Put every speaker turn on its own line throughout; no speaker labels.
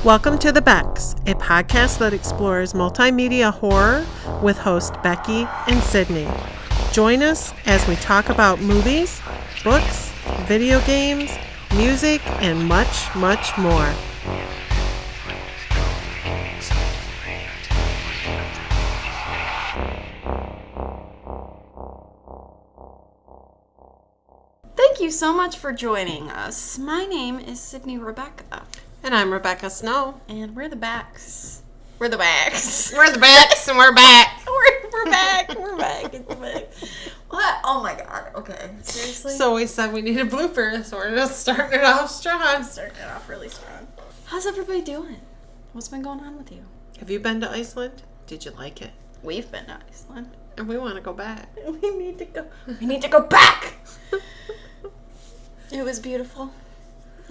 Welcome to the Becks, a podcast that explores multimedia horror with host Becky and Sydney. Join us as we talk about movies, books, video games, music, and much, much more.
Thank you so much for joining us. My name is Sydney Rebecca.
And I'm Rebecca Snow.
And we're the Becks. We're the Becks.
We're the Becks, and we're back.
We're back. We're back. It's back. What? Oh my god. Okay. Seriously?
So we said we needed bloopers, so we're just starting it off strong.
Starting it off really strong. How's everybody doing? What's been going on with you?
Have you been to Iceland? Did you like it?
We've been to Iceland.
And we want to go back.
We need to go. We need to go back! It was beautiful.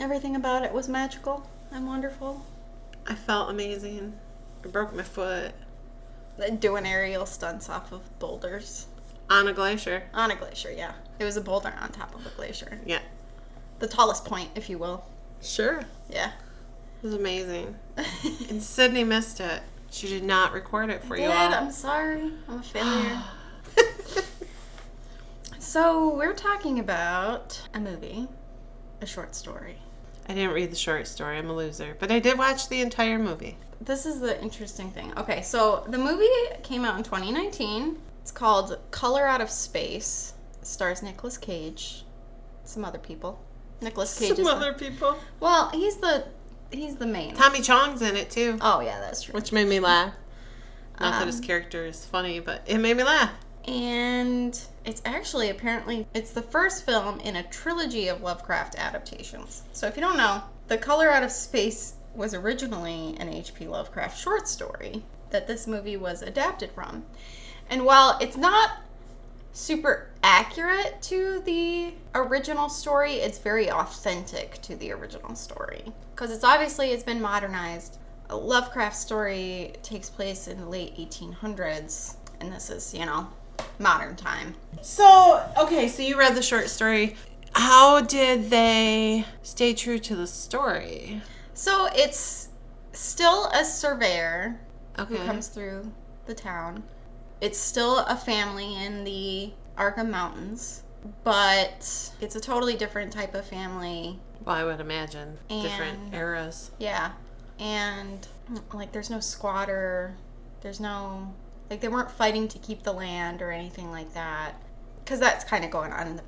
Everything about it was magical and wonderful.
I felt amazing. I broke my foot.
Doing aerial stunts off of boulders.
On a glacier.
On a glacier, yeah. It was a boulder on top of a glacier.
Yeah.
The tallest point, if you will.
Sure.
Yeah.
It was amazing. And Sydney missed it. She did not record it for you all.
I'm sorry. I'm a failure. So, we're talking about a movie, a short story.
I didn't read the short story. I'm a loser. But I did watch the entire movie.
This is the interesting thing. Okay, so the movie came out in 2019. It's called Color Out of Space. It stars Nicolas Cage. Some other people. Nicolas Cage
Some other people?
Well, he's the main.
Tommy Chong's in it, too.
Oh, yeah, that's true.
Which made me laugh. Not that his character is funny, but it made me laugh.
And it's actually, apparently, it's the first film in a trilogy of Lovecraft adaptations. So if you don't know, The Color Out of Space was originally an H.P. Lovecraft short story that this movie was adapted from. And while it's not super accurate to the original story, it's very authentic to the original story. Because it's been modernized. A Lovecraft story takes place in the late 1800s, and this is, modern time.
So you read the short story. How did they stay true to the story?
So it's still a surveyor who
Okay.
comes through the town. It's still a family in the Arkham Mountains, but it's a totally different type of family.
Well, I would imagine. Different
And-
eras.
Yeah. And, there's no squatter. There's no... they weren't fighting to keep the land or anything like that. Because that's kind of going on in the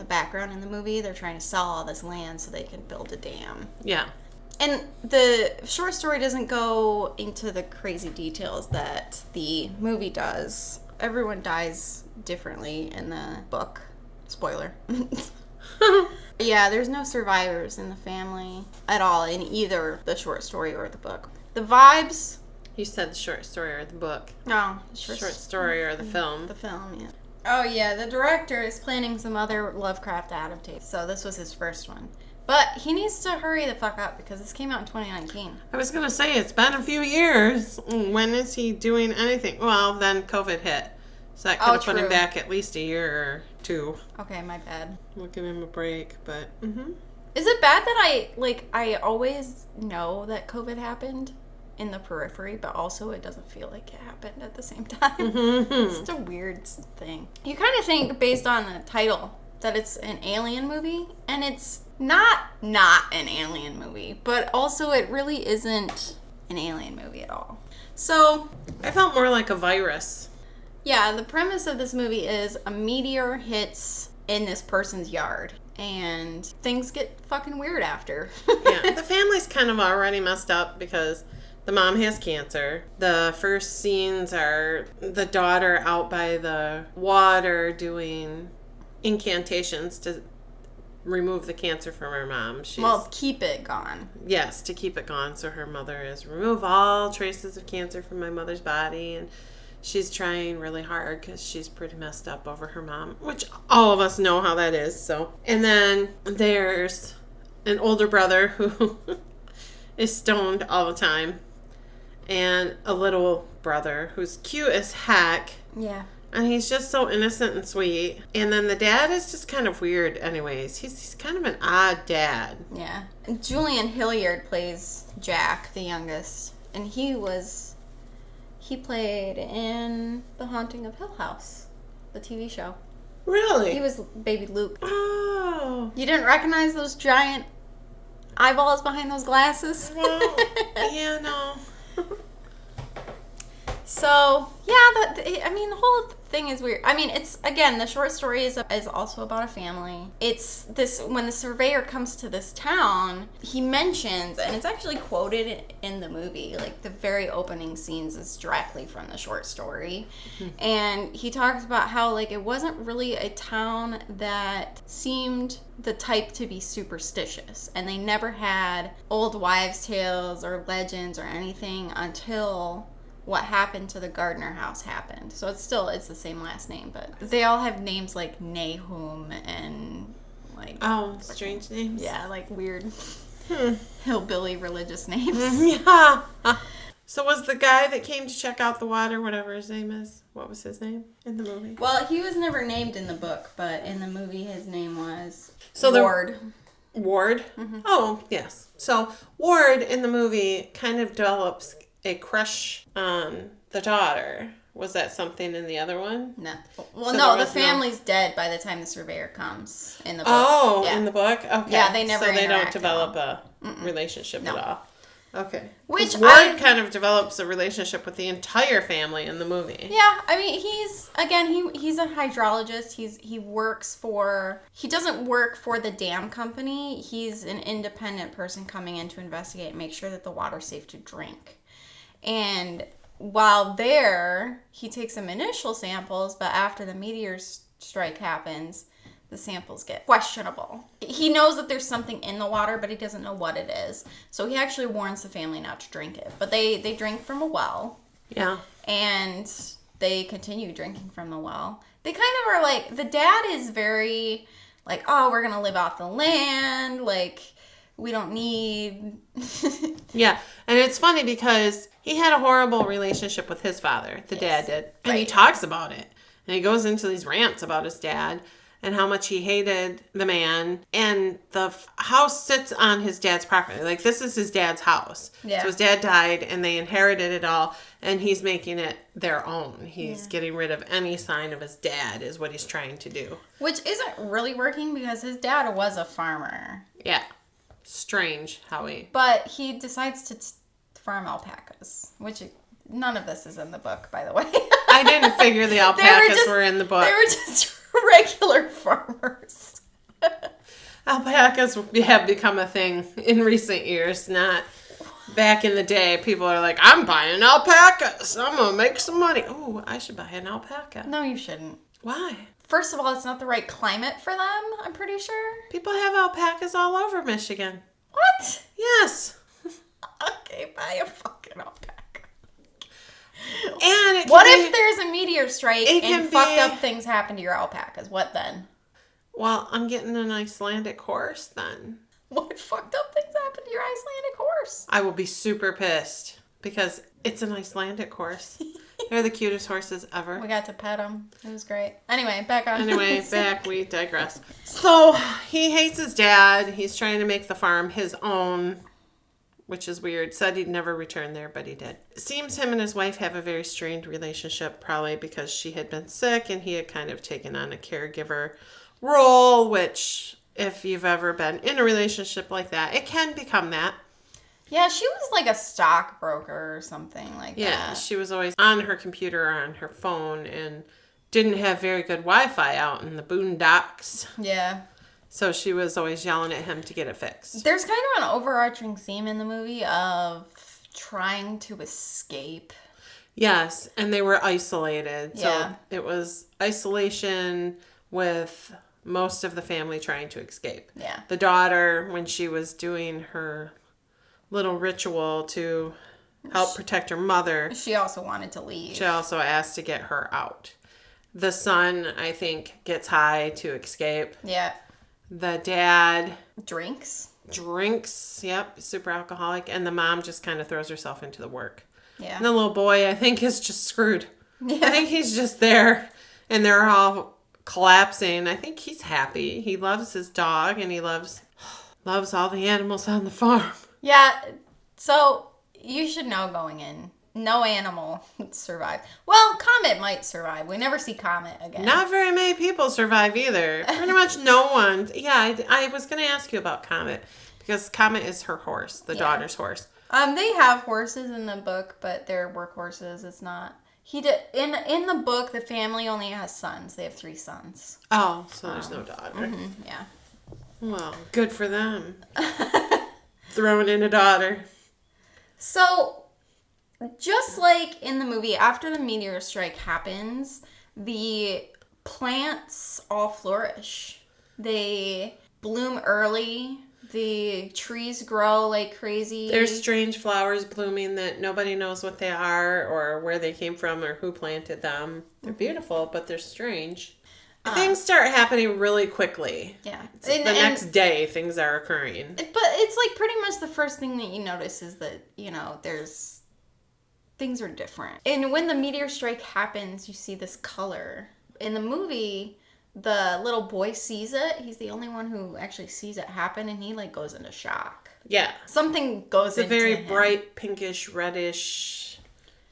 background in the movie. They're trying to sell all this land so they can build a dam.
Yeah.
And the short story doesn't go into the crazy details that the movie does. Everyone dies differently in the book. Spoiler. Yeah, there's no survivors in the family at all in either the short story or the book. The vibes...
You said the short story or the book.
No,
Short story or the film.
The film, yeah. Oh, yeah, the director is planning some other Lovecraft adaptations. So this was his first one. But he needs to hurry the fuck up because this came out in 2019.
I was going to say, it's been a few years. When is he doing anything? Well, then COVID hit. So that could have put him back at least a year or two.
Okay, my bad.
We'll give him a break, but... Mm-hmm.
Is it bad that I always know that COVID happened in the periphery, but also it doesn't feel like it happened at the same time?
Mm-hmm.
It's just a weird thing. You kind of think, based on the title, that it's an alien movie, and it's not an alien movie, but also it really isn't an alien movie at all. So...
I felt more like a virus.
Yeah, the premise of this movie is a meteor hits in this person's yard, and things get fucking weird after.
Yeah, the family's kind of already messed up because the mom has cancer. The first scenes are the daughter out by the water doing incantations to remove the cancer from her mom.
Keep it gone.
Yes, to keep it gone. So her mother is remove all traces of cancer from my mother's body, and she's trying really hard because she's pretty messed up over her mom, which all of us know how that is. So, and then there's an older brother who is stoned all the time, and a little brother who's cute as heck.
Yeah.
And he's just so innocent and sweet. And then the dad is just kind of weird anyways. He's kind of an odd dad.
Yeah. And Julian Hilliard plays Jack, the youngest. And he played in The Haunting of Hill House, the TV show.
Really?
He was baby Luke.
Oh.
You didn't recognize those giant eyeballs behind those glasses?
Well, yeah, no.
So, yeah, the whole thing is weird. I mean, it's, again, the short story is also about a family. It's this, when the surveyor comes to this town, he mentions, and it's actually quoted in the movie, like the very opening scenes is directly from the short story. Mm-hmm. And he talks about how, like, it wasn't really a town that seemed the type to be superstitious. And they never had old wives' tales or legends or anything until what happened to the Gardner house happened. So it's the same last name, but they all have names like Nahum and like...
Oh, strange names?
Yeah, like weird hillbilly religious names.
Yeah. So was the guy that came to check out the water, whatever his name is, what was his name in the movie?
Well, he was never named in the book, but in the movie his name was
Ward. Ward?
Mm-hmm.
Oh, yes. So Ward in the movie kind of develops a crush on the daughter. Was that something in the other one?
No. Well, so no, the family's dead by the time the surveyor comes in the book.
Oh,
yeah.
In the book? Okay.
Yeah, they never
So they don't develop a relationship at all. Okay.
Which
Ward kind of develops a relationship with the entire family in the movie.
Yeah, I mean, he's a hydrologist. He doesn't work for the dam company. He's an independent person coming in to investigate and make sure that the water's safe to drink. And while there, he takes some initial samples, but after the meteor strike happens, the samples get questionable. He knows that there's something in the water, but he doesn't know what it is. So he actually warns the family not to drink it. But they drink from a well.
Yeah.
And they continue drinking from the well. They kind of are like, the dad is very like, oh, we're going to live off the land. Like, we don't need...
Yeah. And it's funny because he had a horrible relationship with his father. The dad did. And he talks about it. And he goes into these rants about his dad and how much he hated the man. And the house sits on his dad's property. Like, this is his dad's house. Yeah. So his dad died and they inherited it all. And he's making it their own. He's getting rid of any sign of his dad is what he's trying to do.
Which isn't really working because his dad was a farmer.
Yeah. Strange how he...
But he decides to farm alpacas, which none of this is in the book, by the way.
I didn't figure the alpacas were in the book.
They were just regular farmers.
Alpacas have become a thing in recent years, not back in the day. People are like, I'm buying alpacas. I'm going to make some money. Oh, I should buy an alpaca.
No, you shouldn't.
Why?
First of all, it's not the right climate for them, I'm pretty sure.
People have alpacas all over Michigan.
What?
Yes.
Okay, buy a fucking alpaca.
And
what if there's a meteor strike and fucked up things happen to your alpacas? What then?
Well, I'm getting an Icelandic horse then.
What fucked up things happen to your Icelandic horse?
I will be super pissed because it's an Icelandic horse. They're the cutest horses ever.
We got to pet them. It was great. Anyway,
we digress. So he hates his dad. He's trying to make the farm his own, which is weird. Said he'd never return there, but he did. It seems him and his wife have a very strained relationship, probably because she had been sick and he had kind of taken on a caregiver role, which if you've ever been in a relationship like that, it can become that.
Yeah, she was like a stockbroker or something like that.
Yeah, she was always on her computer or on her phone and didn't have very good Wi-Fi out in the boondocks.
Yeah.
So she was always yelling at him to get it fixed.
There's kind of an overarching theme in the movie of trying to escape.
Yes, and they were isolated.
Yeah.
So it was isolation with most of the family trying to escape.
Yeah.
The daughter, when she was doing her little ritual to help protect her mother,
she also wanted to leave.
She also asked to get her out. The son, I think, gets high to escape.
Yeah.
The dad
drinks,
yep, super alcoholic, and the mom just kind of throws herself into the work.
Yeah.
And the little boy, I think, is just screwed. Yeah. I think he's just there And they're all collapsing. I think he's happy. He loves his dog, and he loves all the animals on the farm.
Yeah, so you should know going in, no animal would survive. Well, Comet might survive. We never see Comet again.
Not very many people survive either. Pretty much no one. Yeah, I was going to ask you about Comet, because Comet is her horse, the daughter's horse.
They have horses in the book, but they're work horses. It's not. In the book, the family only has sons. They have 3 sons.
Oh, so there's no daughter.
Mm-hmm, yeah.
Well, good for them. Throwing in a daughter.
So, just like in the movie, after the meteor strike happens, the plants all flourish. They bloom early. The trees grow like crazy.
There's strange flowers blooming that nobody knows what they are or where they came from or who planted them. They're beautiful, but they're strange. Things start happening really quickly.
Yeah.
The next day, things are occurring.
But it's like pretty much the first thing that you notice is that, things are different. And when the meteor strike happens, you see this color. In the movie, the little boy sees it. He's the only one who actually sees it happen, and he goes into shock.
Yeah.
Something goes into him.
It's a very bright, pinkish, reddish,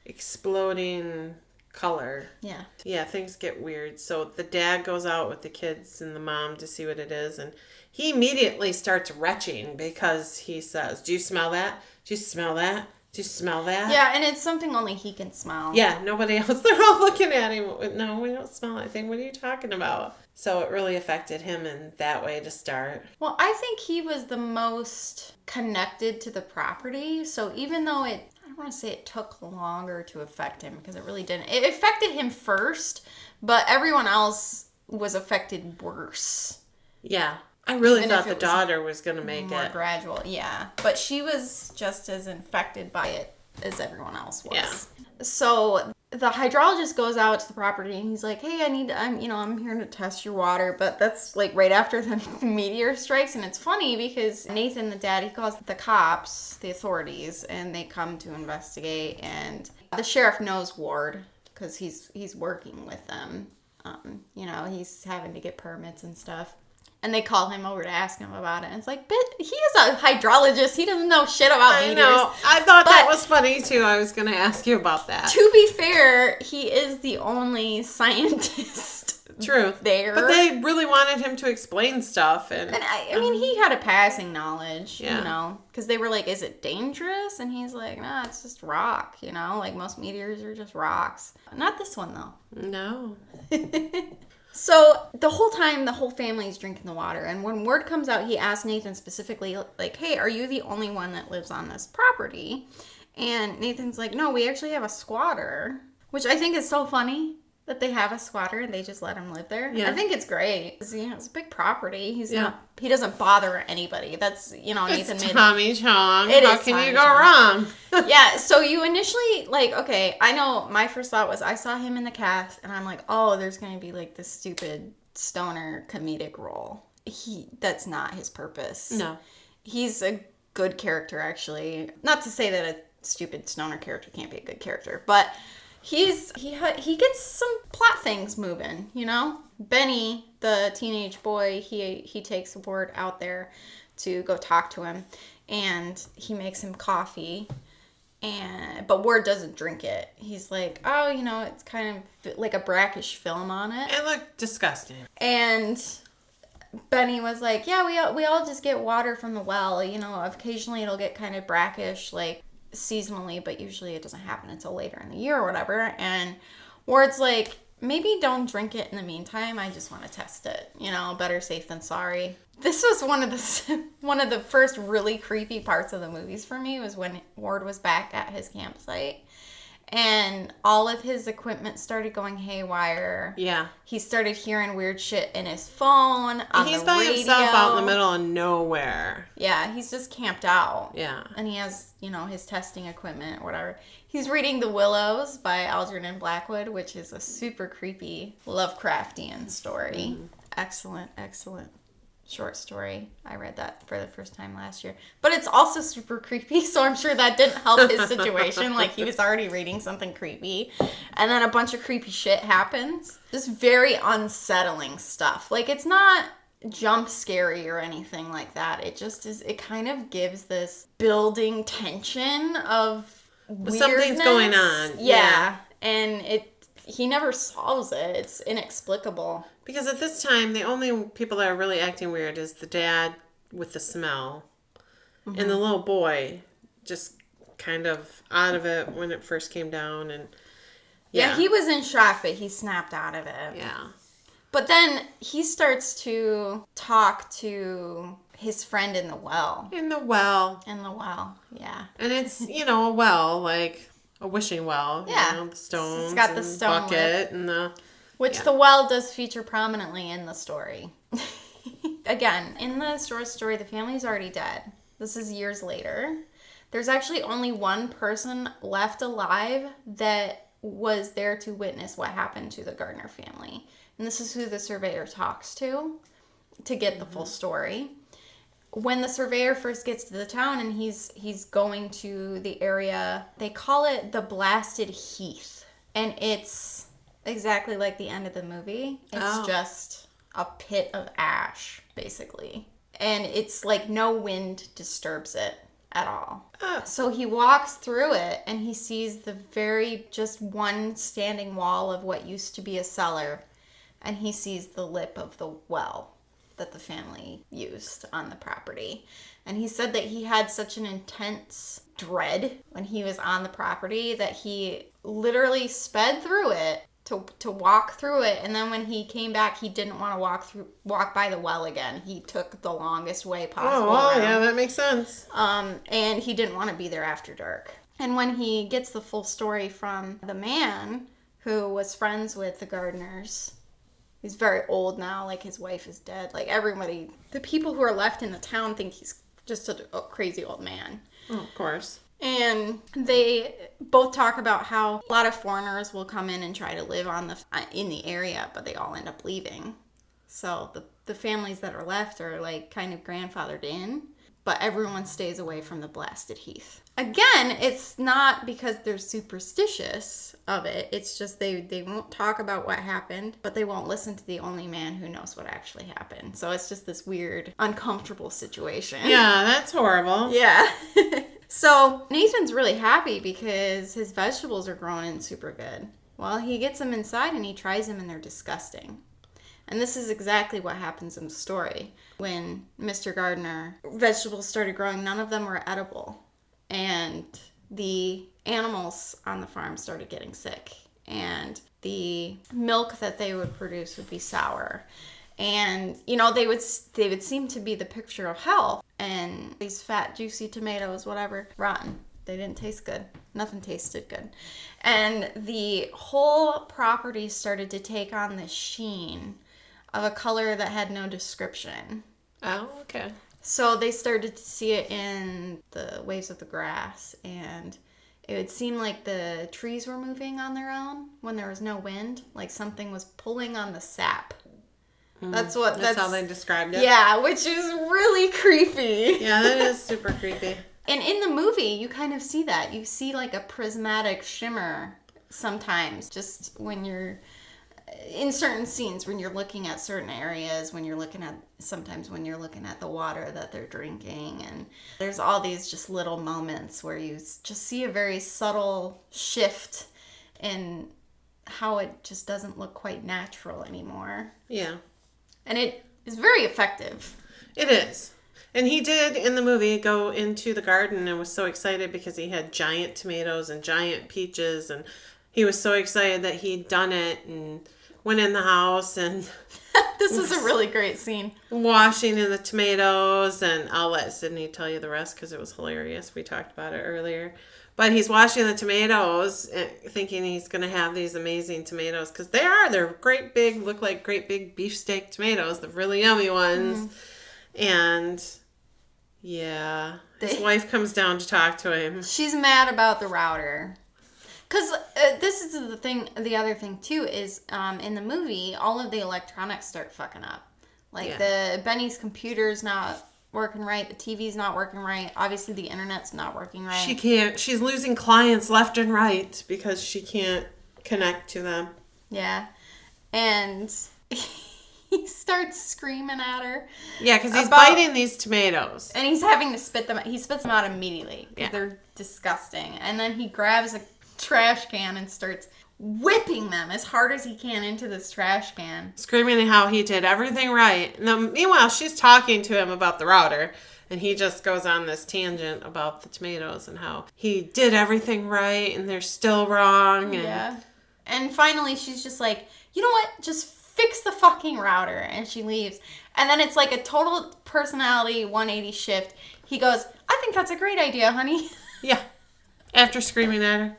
exploding color.
Yeah.
Yeah, things get weird. So the dad goes out with the kids and the mom to see what it is, and he immediately starts retching because he says, "Do you smell that? Do you smell that? Do you smell that?"
Yeah, and it's something only he can smell.
Yeah, nobody else. They're all looking at him. "No, we don't smell anything. What are you talking about?" So it really affected him in that way to start.
Well, I think he was the most connected to the property. So even though I don't want to say it took longer to affect him, because it really didn't. It affected him first, but everyone else was affected worse.
Yeah. I really thought the daughter was going to make
more
it.
Gradual, yeah. But she was just as infected by it as everyone else was.
Yeah.
So the hydrologist goes out to the property and he's like, "Hey, I'm here to test your water." But that's right after the meteor strikes. And it's funny because Nathan, the dad, he calls the cops, the authorities, and they come to investigate. And the sheriff knows Ward because he's working with them. He's having to get permits and stuff. And they call him over to ask him about it. And it's like, but he is a hydrologist. He doesn't know shit about meteors. I know.
I thought that was funny, too. I was going to ask you about that.
To be fair, he is the only scientist
True.
there.
But they really wanted him to explain stuff. And
I mean, he had a passing knowledge, because they were like, "Is it dangerous?" And he's like, "Nah, it's just rock, like most meteors are just rocks." Not this one, though.
No.
So the whole time, the whole family's drinking the water. And when word comes out, he asks Nathan specifically, "Hey, are you the only one that lives on this property?" And Nathan's like, "No, we actually have a squatter," which I think is so funny that they have a squatter and they just let him live there. Yeah. I think it's great. It's a big property. He doesn't bother anybody. That's, Nathan
it's
made
Tommy Chong. How can you go wrong?
Yeah, so you initially, okay, I know my first thought was I saw him in the cast and I'm like, oh, there's going to be this stupid stoner comedic role. That's not his purpose.
No.
He's a good character, actually. Not to say that a stupid stoner character can't be a good character, but he gets some plot things moving, Benny, the teenage boy, he takes Ward out there to go talk to him, and he makes him coffee, but Ward doesn't drink it. He's like, "Oh, it's kind of like a brackish film on it."
It looked disgusting.
And Benny was like, "Yeah, we all just get water from the well. Occasionally it'll get kind of brackish, seasonally, but usually it doesn't happen until later in the year or whatever." And Ward's like, "Maybe don't drink it in the meantime. I just want to test it. Better safe than sorry." This was one of the first really creepy parts of the movies for me, was when Ward was back at his campsite and all of his equipment started going haywire.
Yeah.
He started hearing weird shit in his phone, on
He's
the
by
radio.
himself out in the middle of nowhere.
Yeah, he's just camped out.
Yeah.
And he has, his testing equipment or whatever. He's reading The Willows by Algernon Blackwood, which is a super creepy Lovecraftian story. Mm. Excellent short story. I read that for the first time last year. But it's also super creepy, so I'm sure that didn't help his situation. Like, he was already reading something creepy, and then a bunch of creepy shit happens. Just very unsettling stuff. Like, it's not jump scary or anything like that. It just is, it kind of gives this building tension of weirdness.
Something's going on.
Yeah. And he never solves it. It's inexplicable.
Because at this time, the only people that are really acting weird is the dad with the smell. Mm-hmm. And the little boy just kind of out of it when it first came down. And
yeah, he was in shock, but he snapped out of it.
Yeah.
But then he starts to talk to his friend in the well.
In the well,
yeah.
And it's, a well, like a wishing well.
Yeah.
The stones.
It's got the stone
bucket and the...
Which the well does feature prominently in the story. Again, in the short story, the family's already dead. This is years later. There's actually only one person left alive that was there to witness what happened to the Gardner family. And this is who the surveyor talks to get the full story. When the surveyor first gets to the town and he's going to the area, they call it the Blasted Heath. And it's exactly like the end of the movie. It's just a pit of ash, basically. And it's like no wind disturbs it at all. So he walks through it and he sees the just one standing wall of what used to be a cellar. And he sees the lip of the well that the family used on the property. And he said that he had such an intense dread when he was on the property that he literally sped through it to walk through it. And then when he came back, he didn't want to walk by the well again. He took the longest way possible.
Oh, yeah, that makes sense.
And he didn't want to be there after dark. And when he gets the full story from the man who was friends with the Gardners, he's very old now, like his wife is dead. Like everybody, the people who are left in the town think he's just a crazy old man.
Oh, of course.
And they both talk about how a lot of foreigners will come in and try to live in the area, but they all end up leaving. So the families that are left are like kind of grandfathered in, but everyone stays away from the Blasted Heath. Again, it's not because they're superstitious of it. It's just they won't talk about what happened, but they won't listen to the only man who knows what actually happened. So it's just this weird, uncomfortable situation.
Yeah, that's horrible.
Yeah. So Nathan's really happy because his vegetables are growing super good. Well, he gets them inside and he tries them and they're disgusting. And this is exactly what happens in the story. When Mr. Gardner, vegetables started growing, none of them were edible. And the animals on the farm started getting sick. And the milk that they would produce would be sour. And, they would seem to be the picture of health. And these fat, juicy tomatoes, whatever, rotten. They didn't taste good. Nothing tasted good. And the whole property started to take on this sheen of a color that had no description.
Oh, okay.
So they started to see it in the waves of the grass, and it would seem like the trees were moving on their own when there was no wind, like something was pulling on the sap. That's
how they described it.
Yeah, which is really creepy.
Yeah, that is super creepy.
And in the movie, you kind of see that. You see like a prismatic shimmer sometimes, just when you're in certain scenes, when you're looking at certain areas, sometimes when you're looking at the water that they're drinking. And there's all these just little moments where you just see a very subtle shift in how it just doesn't look quite natural anymore.
Yeah.
And it is very effective.
It is. And he did, in the movie, go into the garden and was so excited because he had giant tomatoes and giant peaches. And he was so excited that he'd done it and went in the house and...
This is a really great scene.
Washing in the tomatoes. And I'll let Sydney tell you the rest because it was hilarious. We talked about it earlier. But he's washing the tomatoes, thinking he's going to have these amazing tomatoes. Because they're great big, look like great big beefsteak tomatoes. The really yummy ones. Mm. And, yeah, his wife comes down to talk to him.
She's mad about the router. Because this is the other thing, too, is in the movie, all of the electronics start fucking up. Like, Benny's computer's not working right. The TV's not working right. Obviously, the internet's not working right.
She's losing clients left and right because she can't connect to them.
Yeah. And he starts screaming at her.
Yeah, because he's biting these tomatoes.
And he's having to spit them out. He spits them out immediately because they're disgusting. And then he grabs a trash can and starts whipping them as hard as he can into this trash can.
Screaming how he did everything right. Now, meanwhile, she's talking to him about the router. And he just goes on this tangent about the tomatoes and how he did everything right and they're still wrong. And
yeah. And finally, she's just like, you know what? Just fix the fucking router. And she leaves. And then it's like a total personality 180 shift. He goes, I think that's a great idea, honey.
Yeah. After screaming at her.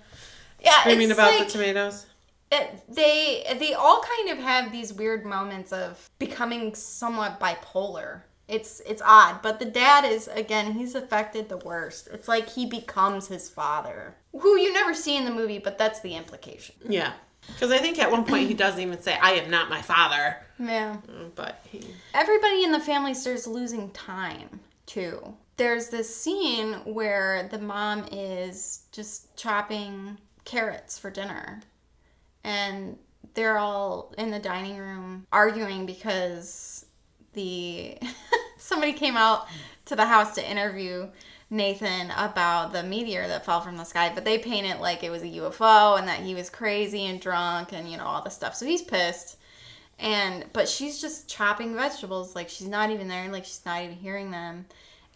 Yeah,
screaming about the tomatoes.
They all kind of have these weird moments of becoming somewhat bipolar. It's odd. But the dad is, again, he's affected the worst. It's like he becomes his father. Who you never see in the movie, but that's the implication.
Yeah. Because I think at one point he doesn't even say, I am not my father.
Yeah.
But
everybody in the family starts losing time, too. There's this scene where the mom is just chopping carrots for dinner. And they're all in the dining room arguing because somebody came out to the house to interview Nathan about the meteor that fell from the sky, but they paint it like it was a UFO and that he was crazy and drunk and, all this stuff. So he's pissed. But she's just chopping vegetables, like she's not even there, like she's not even hearing them.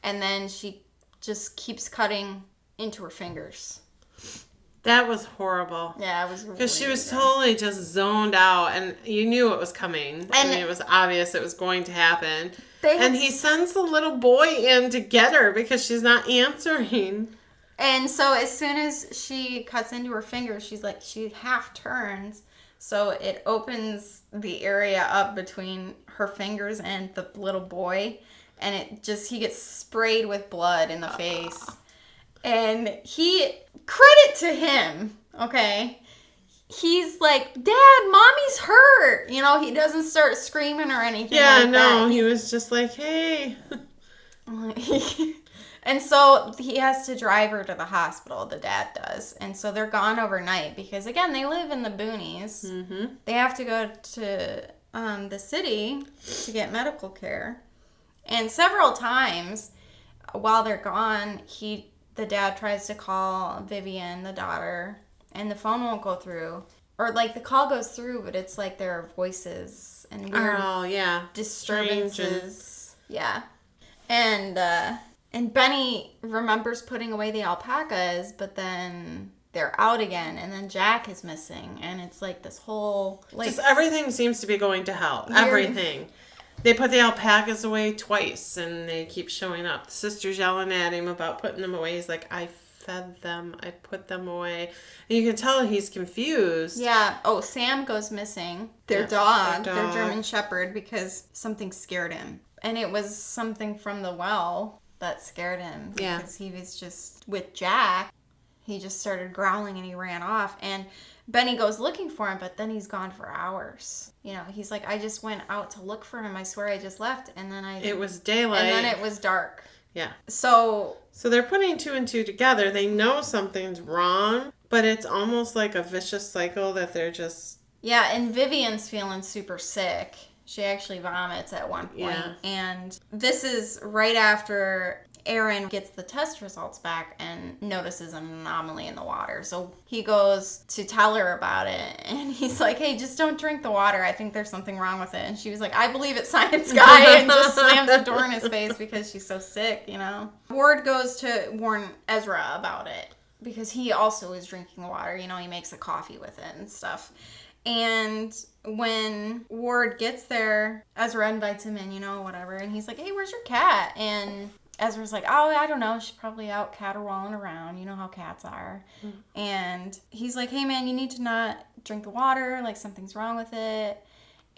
And then she just keeps cutting into her fingers.
That was horrible.
Yeah, it was really
because she was totally just zoned out, and you knew it was coming. I mean, it was obvious it was going to happen. And he sends the little boy in to get her because she's not answering.
And so as soon as she cuts into her fingers, she half turns, so it opens the area up between her fingers and the little boy, and he gets sprayed with blood in the face. And credit to him, okay? He's like, Dad, Mommy's hurt. He doesn't start screaming or anything like that.
He was just like, hey.
And so he has to drive her to the hospital, the dad does. And so they're gone overnight because, again, they live in the boonies. Mm-hmm. They have to go to the city to get medical care. And several times while they're gone, the dad tries to call Vivian, the daughter, and the phone won't go through. Or, the call goes through, but it's like there are voices and weird disturbances. Yeah. And Benny remembers putting away the alpacas, but then they're out again, and then Jack is missing, and it's like this whole...
just everything seems to be going to hell. Weird. Everything. They put the alpacas away twice, and they keep showing up. The sister's yelling at him about putting them away. He's like, I fed them. I put them away. And you can tell he's confused.
Yeah. Oh, Sam goes missing. Their dog, their German Shepherd, because something scared him. And it was something from the well that scared him.
Yeah.
Because he was just with Jack. He just started growling, and he ran off. And Benny goes looking for him, but then he's gone for hours. He's like, I just went out to look for him. I swear I just left. And then it was daylight. And then it was dark.
Yeah.
So
they're putting two and two together. They know something's wrong, but it's almost like a vicious cycle that they're just...
Yeah, and Vivian's feeling super sick. She actually vomits at one point.
Yeah.
And this is right after Aaron gets the test results back and notices an anomaly in the water. So he goes to tell her about it, and he's like, hey, just don't drink the water. I think there's something wrong with it. And she was like, I believe it, science guy, and just slams the door in his face because she's so sick, Ward goes to warn Ezra about it because he also is drinking the water. He makes a coffee with it and stuff. And when Ward gets there, Ezra invites him in, whatever. And he's like, hey, where's your cat? And Ezra's like, oh, I don't know. She's probably out caterwauling around. You know how cats are. Mm. And he's like, hey, man, you need to not drink the water. Like, something's wrong with it.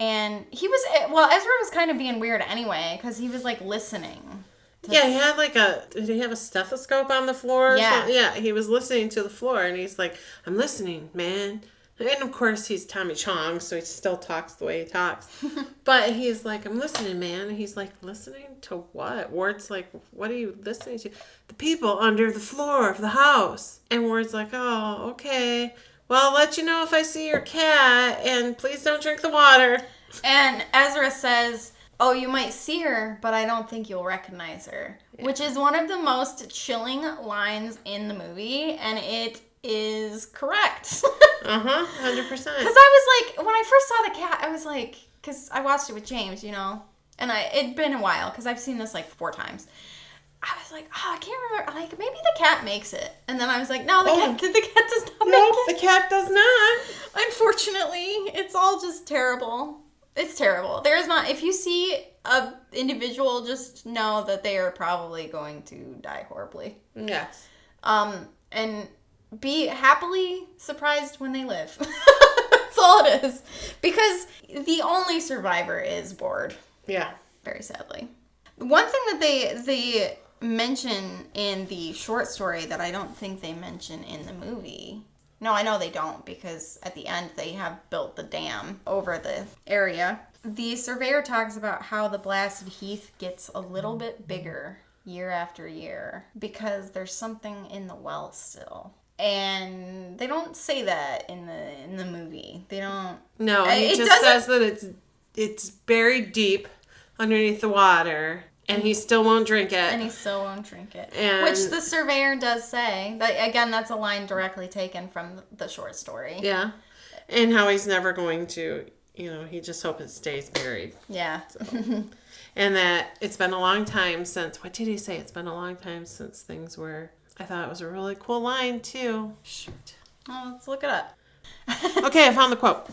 And Ezra was kind of being weird anyway because he was, listening.
Yeah, he had, did he have a stethoscope on the floor?
Yeah.
Yeah, he was listening to the floor, and he's like, I'm listening, man. And of course, he's Tommy Chong, so he still talks the way he talks. But he's like, I'm listening, man. And he's like, listening to what? Ward's like, what are you listening to? The people under the floor of the house. And Ward's like, oh, okay. Well, I'll let you know if I see your cat, and please don't drink the water.
And Ezra says, oh, you might see her, but I don't think you'll recognize her. Yeah. Which is one of the most chilling lines in the movie, and it is correct.
100%.
Because I was like, when I first saw the cat, I was like, because I watched it with James, you know, and it'd been a while, because I've seen this like 4 times. I was like, oh, I can't remember, like, maybe the cat makes it. And then I was like, no, the cat does not make it.
The cat does not.
Unfortunately, it's all just terrible. It's terrible. There's not, if you see a individual, just know that they are probably going to die horribly.
Yes.
And be happily surprised when they live. That's all it is. Because the only survivor is Ward.
Yeah.
Very sadly. One thing that they mention in the short story that I don't think they mention in the movie. No, I know they don't, because at the end they have built the dam over the area. The surveyor talks about how the blasted heath gets a little bit bigger year after year because there's something in the well still. And they don't say that in the movie. They don't.
No, he just says that it's buried deep underneath the water, and he still won't drink it.
And he still won't drink it. Which the surveyor does say. Again, that's a line directly taken from the short story.
Yeah. And how he's never going to, he just hopes it stays buried.
Yeah.
So. And that it's been a long time since, what did he say? It's been a long time since things were, I thought it was a really cool line, too. Shoot.
Oh, let's look it up.
Okay, I found the quote.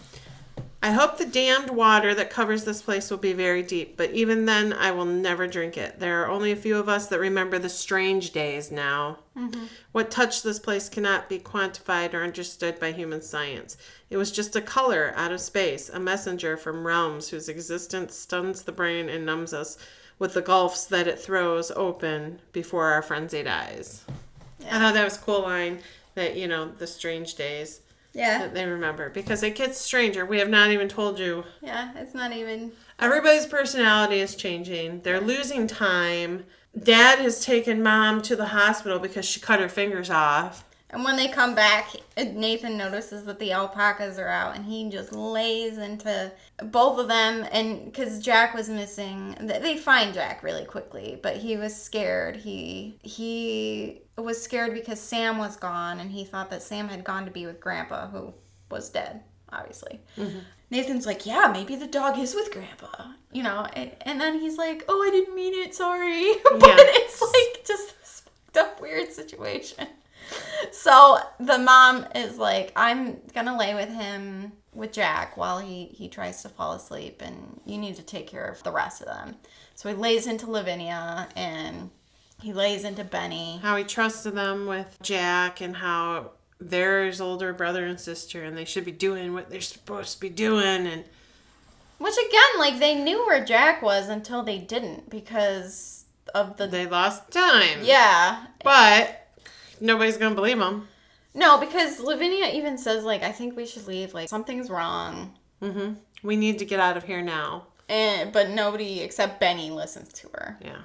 I hope the dammed water that covers this place will be very deep, but even then I will never drink it. There are only a few of us that remember the strange days now. Mm-hmm. What touched this place cannot be quantified or understood by human science. It was just a color out of space, a messenger from realms whose existence stuns the brain and numbs us with the gulfs that it throws open before our frenzied eyes. Yeah. I thought that was a cool line that, the strange days.
Yeah.
That they remember. Because it gets stranger. We have not even told you.
Yeah, it's not even.
Everybody's personality is changing. They're losing time. Dad has taken Mom to the hospital because she cut her fingers off.
And when they come back, Nathan notices that the alpacas are out, and he just lays into both of them. And because Jack was missing, they find Jack really quickly, but he was scared. He was scared because Sam was gone, and he thought that Sam had gone to be with Grandpa, who was dead, obviously. Mm-hmm. Nathan's like, yeah, maybe the dog is with Grandpa, and then he's like, oh, I didn't mean it, sorry. But it's like just this fucked up weird situation. So the mom is like, I'm gonna lay with Jack while he tries to fall asleep, and you need to take care of the rest of them. So he lays into Lavinia, and he lays into Benny.
How he trusted them with Jack, and how they're his older brother and sister, and they should be doing what they're supposed to be doing. And
which again, like, they knew where Jack was until they didn't, because of
they lost time.
Yeah.
But nobody's gonna believe them.
No, because Lavinia even says, like, I think we should leave. Like, something's wrong.
Mm-hmm. We need to get out of here now.
But nobody except Benny listens to her.
Yeah.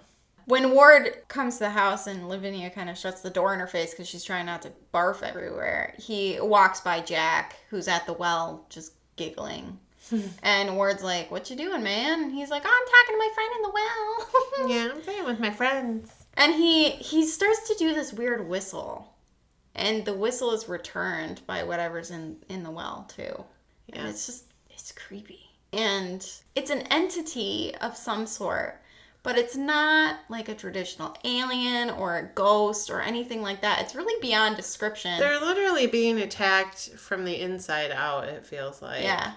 When Ward comes to the house and Lavinia kind of shuts the door in her face because she's trying not to barf everywhere, he walks by Jack, who's at the well, just giggling. And Ward's like, what you doing, man? And he's like, oh, I'm talking to my friend in the well.
Yeah, I'm playing with my friends.
And he starts to do this weird whistle. And the whistle is returned by whatever's in the well, too. Yeah. And it's creepy. And it's an entity of some sort. But it's not like a traditional alien or a ghost or anything like that. It's really beyond description.
They're literally being attacked from the inside out, it feels like.
Yeah.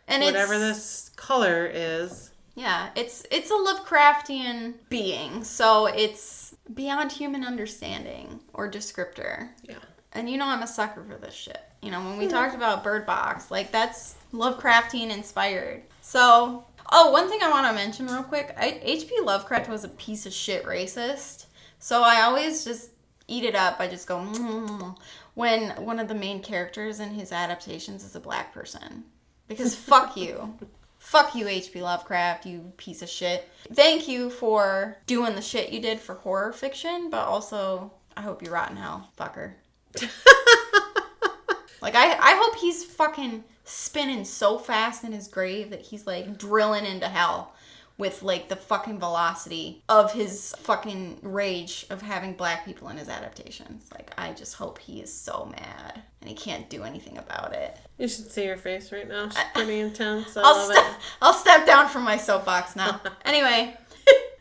And
whatever this color is.
Yeah, it's a Lovecraftian being. So it's beyond human understanding or descriptor. Yeah. And I'm a sucker for this shit. When we talked about Bird Box, like, that's Lovecraftian inspired. So, one thing I want to mention real quick. H.P. Lovecraft was a piece of shit racist. So I always just eat it up. I just go, when one of the main characters in his adaptations is a black person. Because fuck you. Fuck you, H.P. Lovecraft, you piece of shit. Thank you for doing the shit you did for horror fiction, but also, I hope you rot in hell, fucker. Like, I hope he's fucking spinning so fast in his grave that he's, like, drilling into hell with, like, the fucking velocity of his fucking rage of having black people in his adaptations. Like, I just hope he is so mad and he can't do anything about it.
You should see her face right now. She's pretty intense. I love it.
I'll step down from my soapbox now. Anyway,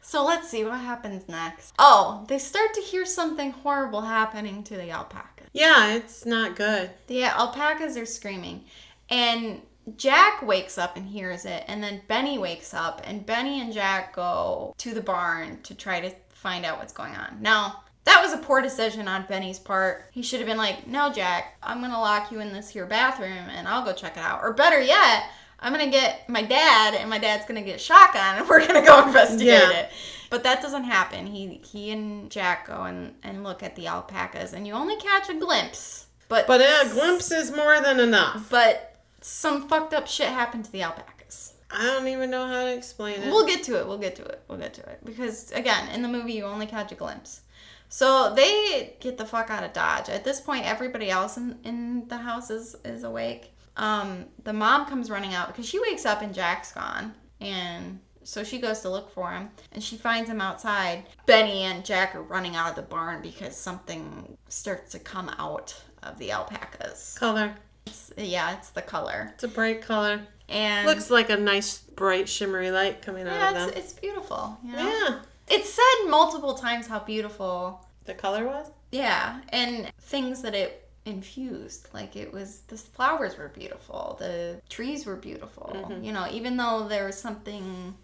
so let's see what happens next. Oh, they start to hear something horrible happening to the alpacas.
Yeah, it's not good.
The alpacas are screaming. And Jack wakes up and hears it, and then Benny wakes up, and Benny and Jack go to the barn to try to find out what's going on. Now, that was a poor decision on Benny's part. He should have been like, no, Jack, I'm going to lock you in this here bathroom, and I'll go check it out. Or better yet, I'm going to get my dad, and my dad's going to get a shotgun, and we're going to go investigate it. But that doesn't happen. He and Jack go and look at the alpacas, and you only catch a glimpse. But
a glimpse is more than enough.
But some fucked up shit happened to the alpacas.
I don't even know how to explain it.
We'll get to it. Because, again, in the movie, you only catch a glimpse. So they get the fuck out of Dodge. At this point, everybody else in the house is awake. The mom comes running out because she wakes up and Jack's gone. And so she goes to look for him. And she finds him outside. Benny and Jack are running out of the barn because something starts to come out of the alpacas.
Color.
It's the color.
It's a bright color.
And
looks like a nice, bright, shimmery light coming out of them.
Yeah, it's beautiful. You know?
Yeah.
It said multiple times how beautiful
the color was?
Yeah, and things that it infused. Like, the flowers were beautiful. The trees were beautiful. Mm-hmm. You know, even though there was something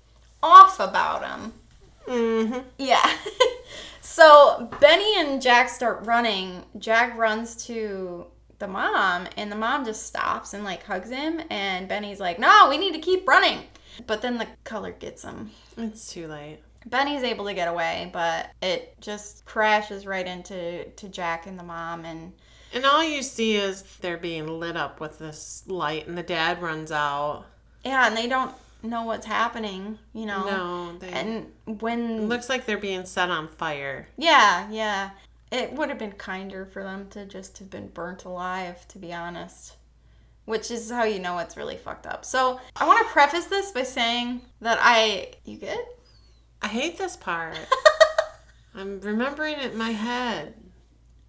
off about them.
Mm-hmm.
Yeah. So, Benny and Jack start running. Jack runs to the mom, and the mom just stops and, like, hugs him. And Benny's like, no, we need to keep running. But then the color gets him.
It's too late.
Benny's able to get away, but it just crashes right into Jack and the mom. And
all you see is they're being lit up with this light, and the dad runs out.
Yeah, and they don't know what's happening, you know.
No.
And when...
It looks like they're being set on fire.
Yeah. It would have been kinder for them to just have been burnt alive, to be honest. Which is how you know it's really fucked up. So, I want to preface this by saying that You good?
I hate this part. I'm remembering it in my head.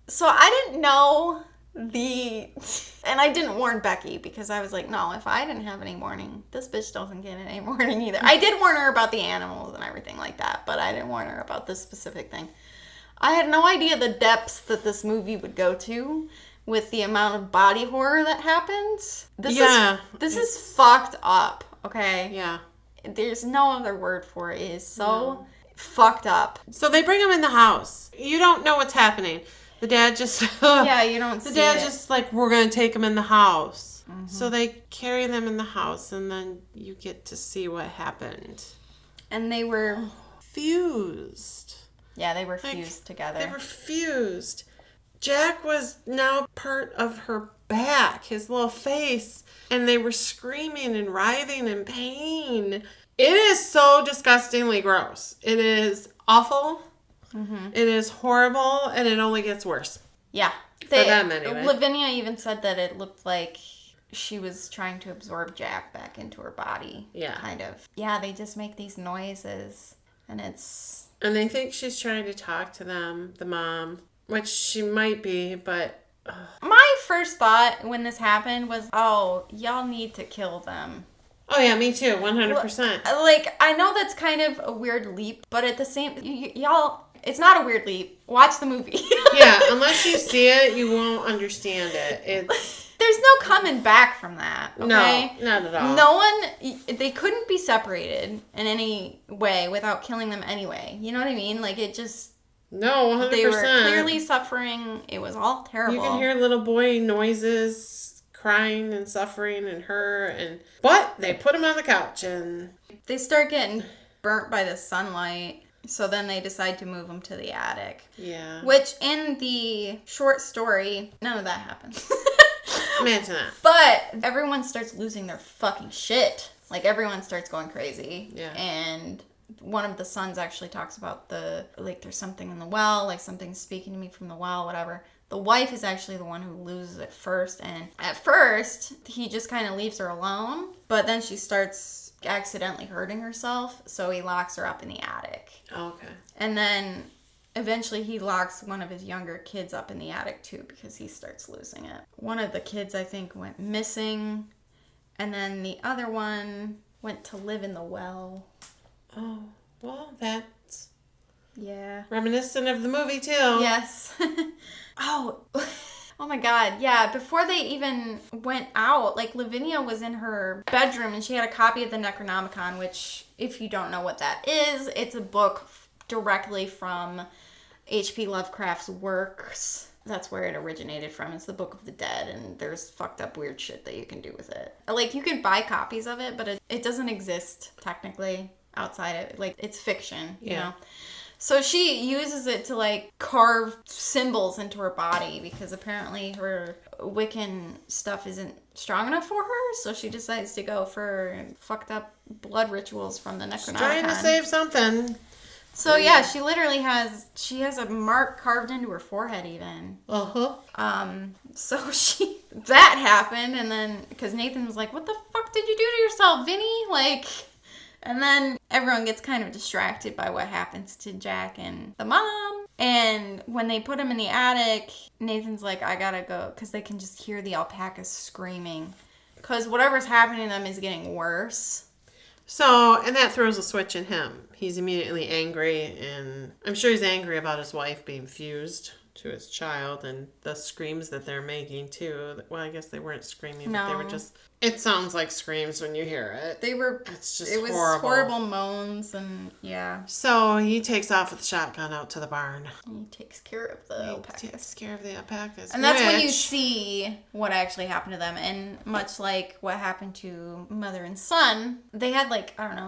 So I didn't know and I didn't warn Becky because I was like, no, if I didn't have any warning, this bitch doesn't get any warning either. I did warn her about the animals and everything like that, but I didn't warn her about this specific thing. I had no idea the depths that this movie would go to with the amount of body horror that happens. This is fucked up, okay?
Yeah.
There's no other word for it. It is so fucked up.
So they bring him in the house. You don't know what's happening. The dad just...
Yeah, you don't see it.
The dad just like, we're going to take him in the house. Mm-hmm. So they carry them in the house, and then you get to see what happened.
And they were...
fused.
Yeah, they were fused together.
They were fused. Jack was now part of her back, his little face, and they were screaming and writhing in pain. It is so disgustingly gross. It is awful. Mm-hmm. It is horrible, and it only gets worse.
Yeah.
For them, anyway.
Lavinia even said that it looked like she was trying to absorb Jack back into her body.
Yeah.
Kind of. Yeah, they just make these noises, and it's...
And they think she's trying to talk to them, the mom, which she might be, but...
My first thought when this happened was, oh, y'all need to kill them.
Oh, yeah, me too, 100%.
Like, I know that's kind of a weird leap, but at the same... y'all... It's not a weird leap. Watch the movie.
Yeah, unless you see it, you won't understand it.
There's no coming back from that, okay?
No, not at all.
No one... They couldn't be separated in any way without killing them anyway. You know what I mean? Like, it just...
No, 100%.
They were clearly suffering. It was all terrible.
You can hear little boy noises, crying and suffering and but they put him on the couch and...
They start getting burnt by the sunlight. So then they decide to move him to the attic.
Yeah.
Which, in the short story, none of that happens.
Imagine that.
But everyone starts losing their fucking shit. Like, everyone starts going crazy.
Yeah.
And one of the sons actually talks about there's something in the well, like something's speaking to me from the well, whatever. The wife is actually the one who loses it first. And at first, he just kind of leaves her alone. But then she starts accidentally hurting herself, so he locks her up in the attic.
Okay.
And then eventually he locks one of his younger kids up in the attic too, because he starts losing it. One of the kids, I think, went missing, and then the other one went to live in the well.
Oh, well, that's
reminiscent
of the movie too.
Yes. Oh my god, yeah, before they even went out, like, Lavinia was in her bedroom and she had a copy of the Necronomicon, which, if you don't know what that is, it's a book directly from H.P. Lovecraft's works. That's where it originated from. It's the Book of the Dead, and there's fucked up weird shit that you can do with it. Like, you can buy copies of it, but it doesn't exist, technically, outside of it. Like, it's fiction, you know? So she uses it to, like, carve symbols into her body because apparently her Wiccan stuff isn't strong enough for her. So she decides to go for fucked up blood rituals from the Necronomicon.
Trying to save something.
So yeah, she literally has a mark carved into her forehead even. So that happened, and then, because Nathan was like, what the fuck did you do to yourself, Vinny? Like... And then everyone gets kind of distracted by what happens to Jack and the mom. And when they put him in the attic, Nathan's like, I gotta go. Because they can just hear the alpacas screaming. Because whatever's happening to them is getting worse.
So, and that throws a switch in him. He's immediately angry. And I'm sure he's angry about his wife being fused to his child. And the screams that they're making, too. Well, I guess they weren't screaming.
No.
But they were just... It sounds like screams when you hear it.
It's
just
horrible. Horrible moans and yeah.
So he takes off with the shotgun out to the barn.
And he takes care of the alpacas.
Takes care of the alpacas.
And that's when you see what actually happened to them. And much like what happened to mother and son, they had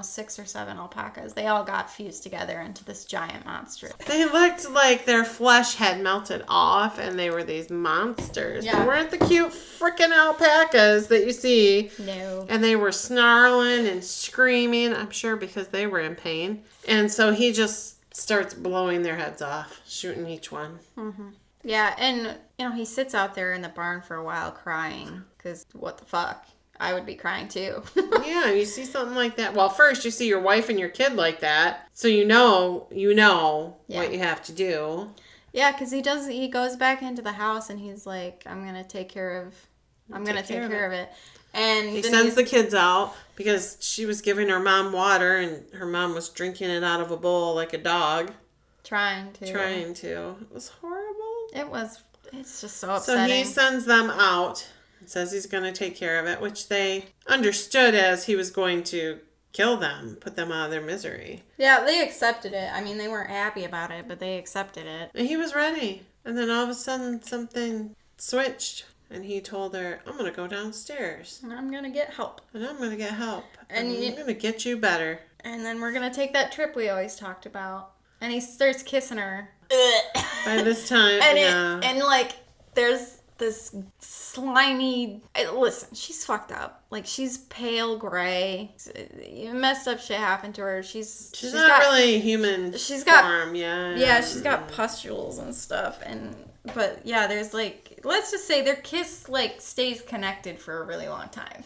6 or 7 alpacas. They all got fused together into this giant monster.
They looked like their flesh had melted off and they were these monsters.
Yeah.
They weren't the cute freaking alpacas that you see.
No.
And they were snarling and screaming, I'm sure because they were in pain. And so he just starts blowing their heads off, shooting each one.
Mm-hmm. Yeah, and, he sits out there in the barn for a while crying, because what the fuck? I would be crying too.
Yeah, you see something like that. Well, first you see your wife and your kid like that, so you know what you have to do.
Yeah, because he goes back into the house and he's like, I'm going to take care of it. And
he sends the kids out because she was giving her mom water and her mom was drinking it out of a bowl like a dog.
Trying to.
It was horrible.
It's just so upsetting.
So he sends them out and says he's going to take care of it, which they understood as he was going to kill them, put them out of their misery.
Yeah, they accepted it. I mean, they weren't happy about it, but they accepted it.
And he was ready. And then all of a sudden something switched. And he told her, I'm going to go downstairs.
And I'm going to get help.
And I'm going to get help. And I'm going to get you better.
And then we're going to take that trip we always talked about. And he starts kissing her.
By this time,
there's this slimy... Listen, she's fucked up. Like, she's pale gray. Messed up shit happened to her. She's
not really human form.
Yeah, she's got pustules and stuff. But yeah, there's let's just say their kiss stays connected for a really long time.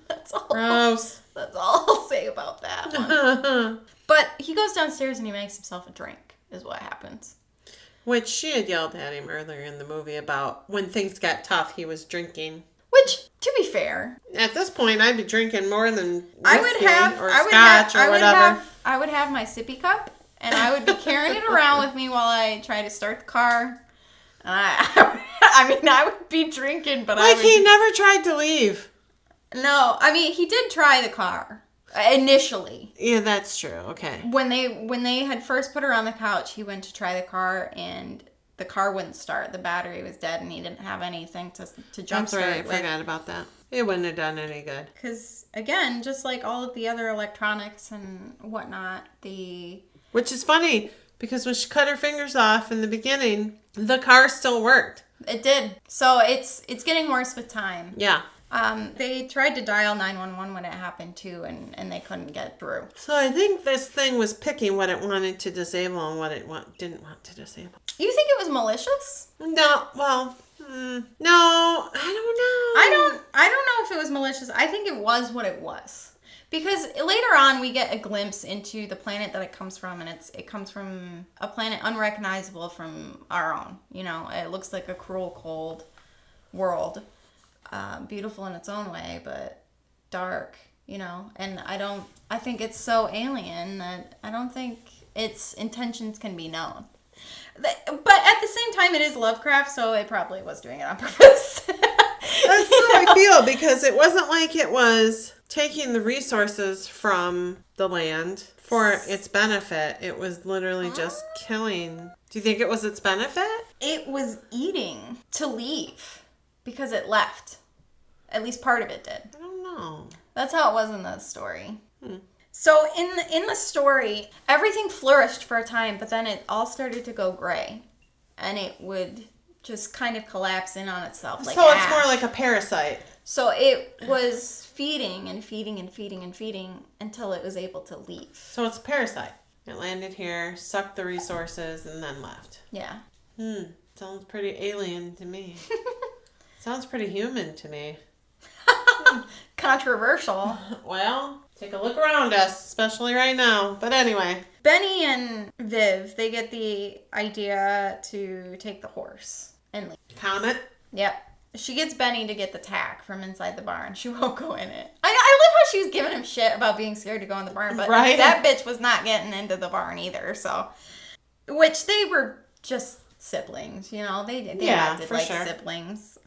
That's all.
Gross.
That's all I'll say about that one. But he goes downstairs and he makes himself a drink, is what happens.
Which she had yelled at him earlier in the movie about when things got tough, he was drinking.
Which, to be fair,
at this point, I'd be drinking more than whiskey
scotch or whatever. I would have my sippy cup, and I would be carrying it around with me while I try to start the car. I would be drinking, but
he never tried to leave.
No, he did try the car initially.
Yeah, that's true. Okay.
When they had first put her on the couch, he went to try the car, and the car wouldn't start. The battery was dead, and he didn't have anything to jumpstart.
That's right. I forgot about that. It wouldn't have done any good.
Because again, just like all of the other electronics and whatnot, the
Which is funny, because when she cut her fingers off in the beginning, the car still worked.
It did. So it's getting worse with time.
Yeah.
They tried to dial 911 when it happened too, and they couldn't get through.
So I think this thing was picking what it wanted to disable and what it didn't want to disable.
You think it was malicious?
No, well, no, I don't know.
I don't know if it was malicious. I think it was what it was. Because later on, we get a glimpse into the planet that it comes from, and it comes from a planet unrecognizable from our own. You know, it looks like a cruel, cold world, beautiful in its own way, but dark. You know, and I think it's so alien that I don't think its intentions can be known. But at the same time, it is Lovecraft, so it probably was doing it on purpose.
That's how I feel, because it wasn't like it was taking the resources from the land for its benefit. It was literally just killing. Do you think it was its benefit?
It was eating to leave because it left. At least part of it did.
I don't know.
That's how it was in the story. So in the story, everything flourished for a time, but then it all started to go gray, and it would just kind of collapse in on itself like
so
ash.
It's more like a parasite.
So it was feeding and feeding and feeding and feeding until it was able to leave.
So it's a parasite. It landed here, sucked the resources, and then left.
Yeah.
Sounds pretty alien to me. Sounds pretty human to me.
Controversial.
Well, take a look around us, especially right now. But anyway.
Benny and Viv, they get the idea to take the horse and leave.
Comet?
Yep. She gets Benny to get the tack from inside the barn. She won't go in it. I love how she was giving him shit about being scared to go in the barn, but
right? That
bitch was not getting into the barn either, so. Which they were just siblings, you know? They acted like siblings.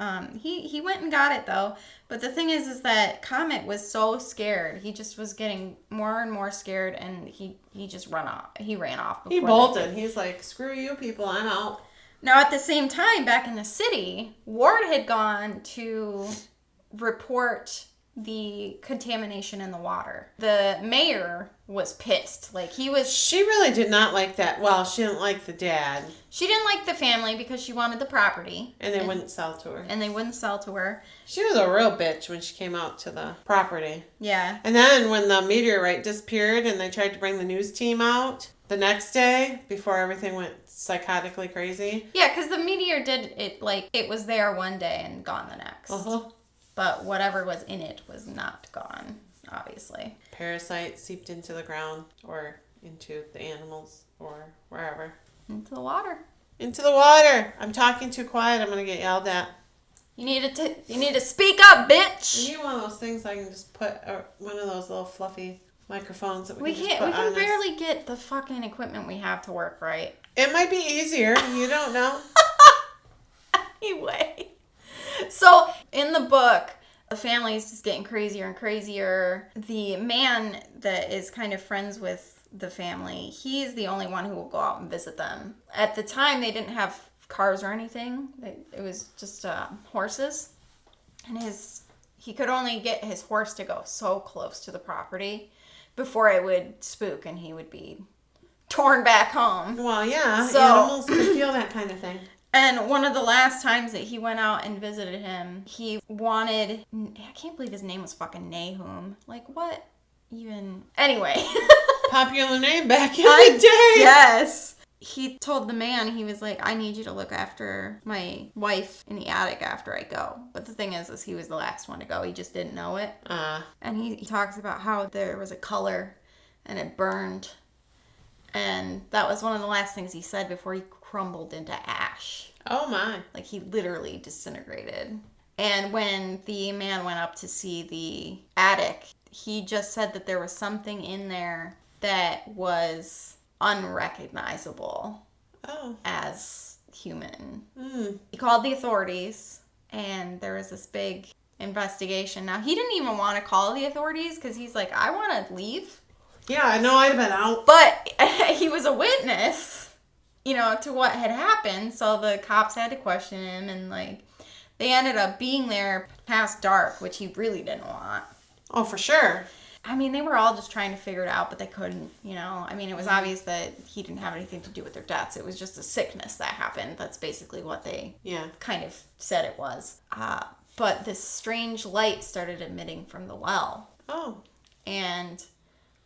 He went and got it, though. But the thing is that Comet was so scared. He just was getting more and more scared, and he just ran off. He ran off.
He bolted. He's like, screw you people, I'm out.
Now, at the same time, back in the city, Ward had gone to report the contamination in the water. The mayor was pissed.
She really did not like that. Well, she didn't like the dad.
She didn't like the family because she wanted the property.
And they wouldn't sell to her.
And they wouldn't sell to her.
She was a real bitch when she came out to the property.
Yeah.
And then when the meteorite disappeared and they tried to bring the news team out the next day before everything went psychotically crazy.
Yeah, because the meteor did it, it was there one day and gone the next.
Uh-huh.
But whatever was in it was not gone, obviously.
Parasite seeped into the ground or into the animals or wherever.
Into the water.
Into the water. I'm talking too quiet. I'm going to get yelled at.
You need to speak up, bitch.
You need one of those things I can just put, or one of those little fluffy microphones that we can
We can barely get the fucking equipment we have to work right.
It might be easier. You don't know.
Anyway. So, in the book, the family is just getting crazier and crazier. The man that is kind of friends with the family, he's the only one who will go out and visit them. At the time, they didn't have cars or anything. It was just horses. And he could only get his horse to go so close to the property before it would spook and he would be torn back home.
Well, yeah. So, animals can feel that kind of thing.
And one of the last times that he went out and visited him, he wanted... I can't believe his name was fucking Nahum. Like, what even... Anyway.
Popular name back in the day.
Yes. He told the man, he was like, I need you to look after my wife in the attic after I go. But the thing is he was the last one to go. He just didn't know it. And he talks about how there was a color and it burned. And that was one of the last things he said before he crumbled into ash.
Oh my.
Like he literally disintegrated. And when the man went up to see the attic, he just said that there was something in there that was unrecognizable as human. He called the authorities and there was this big investigation. Now, he didn't even want to call the authorities because he's like, I want to leave.
Yeah, I know I'd have been out.
But he was a witness, to what had happened. So the cops had to question him and they ended up being there past dark, which he really didn't want.
Oh, for sure.
I mean, they were all just trying to figure it out, but they couldn't, you know. I mean, it was obvious that he didn't have anything to do with their deaths. It was just a sickness that happened. That's basically what they kind of said it was. But this strange light started emitting from the well.
Oh.
And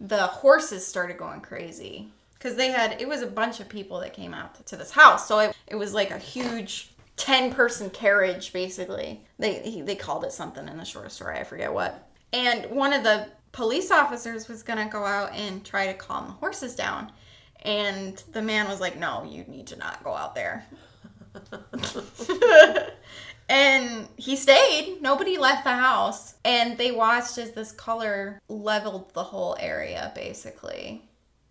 the horses started going crazy. Because it was a bunch of people that came out to this house. So it was like a huge 10-person carriage, basically. They called it something in the short story. I forget what. And one of the police officers was going to go out and try to calm the horses down. And the man was like, no, you need to not go out there. And he stayed. Nobody left the house. And they watched as this color leveled the whole area, basically.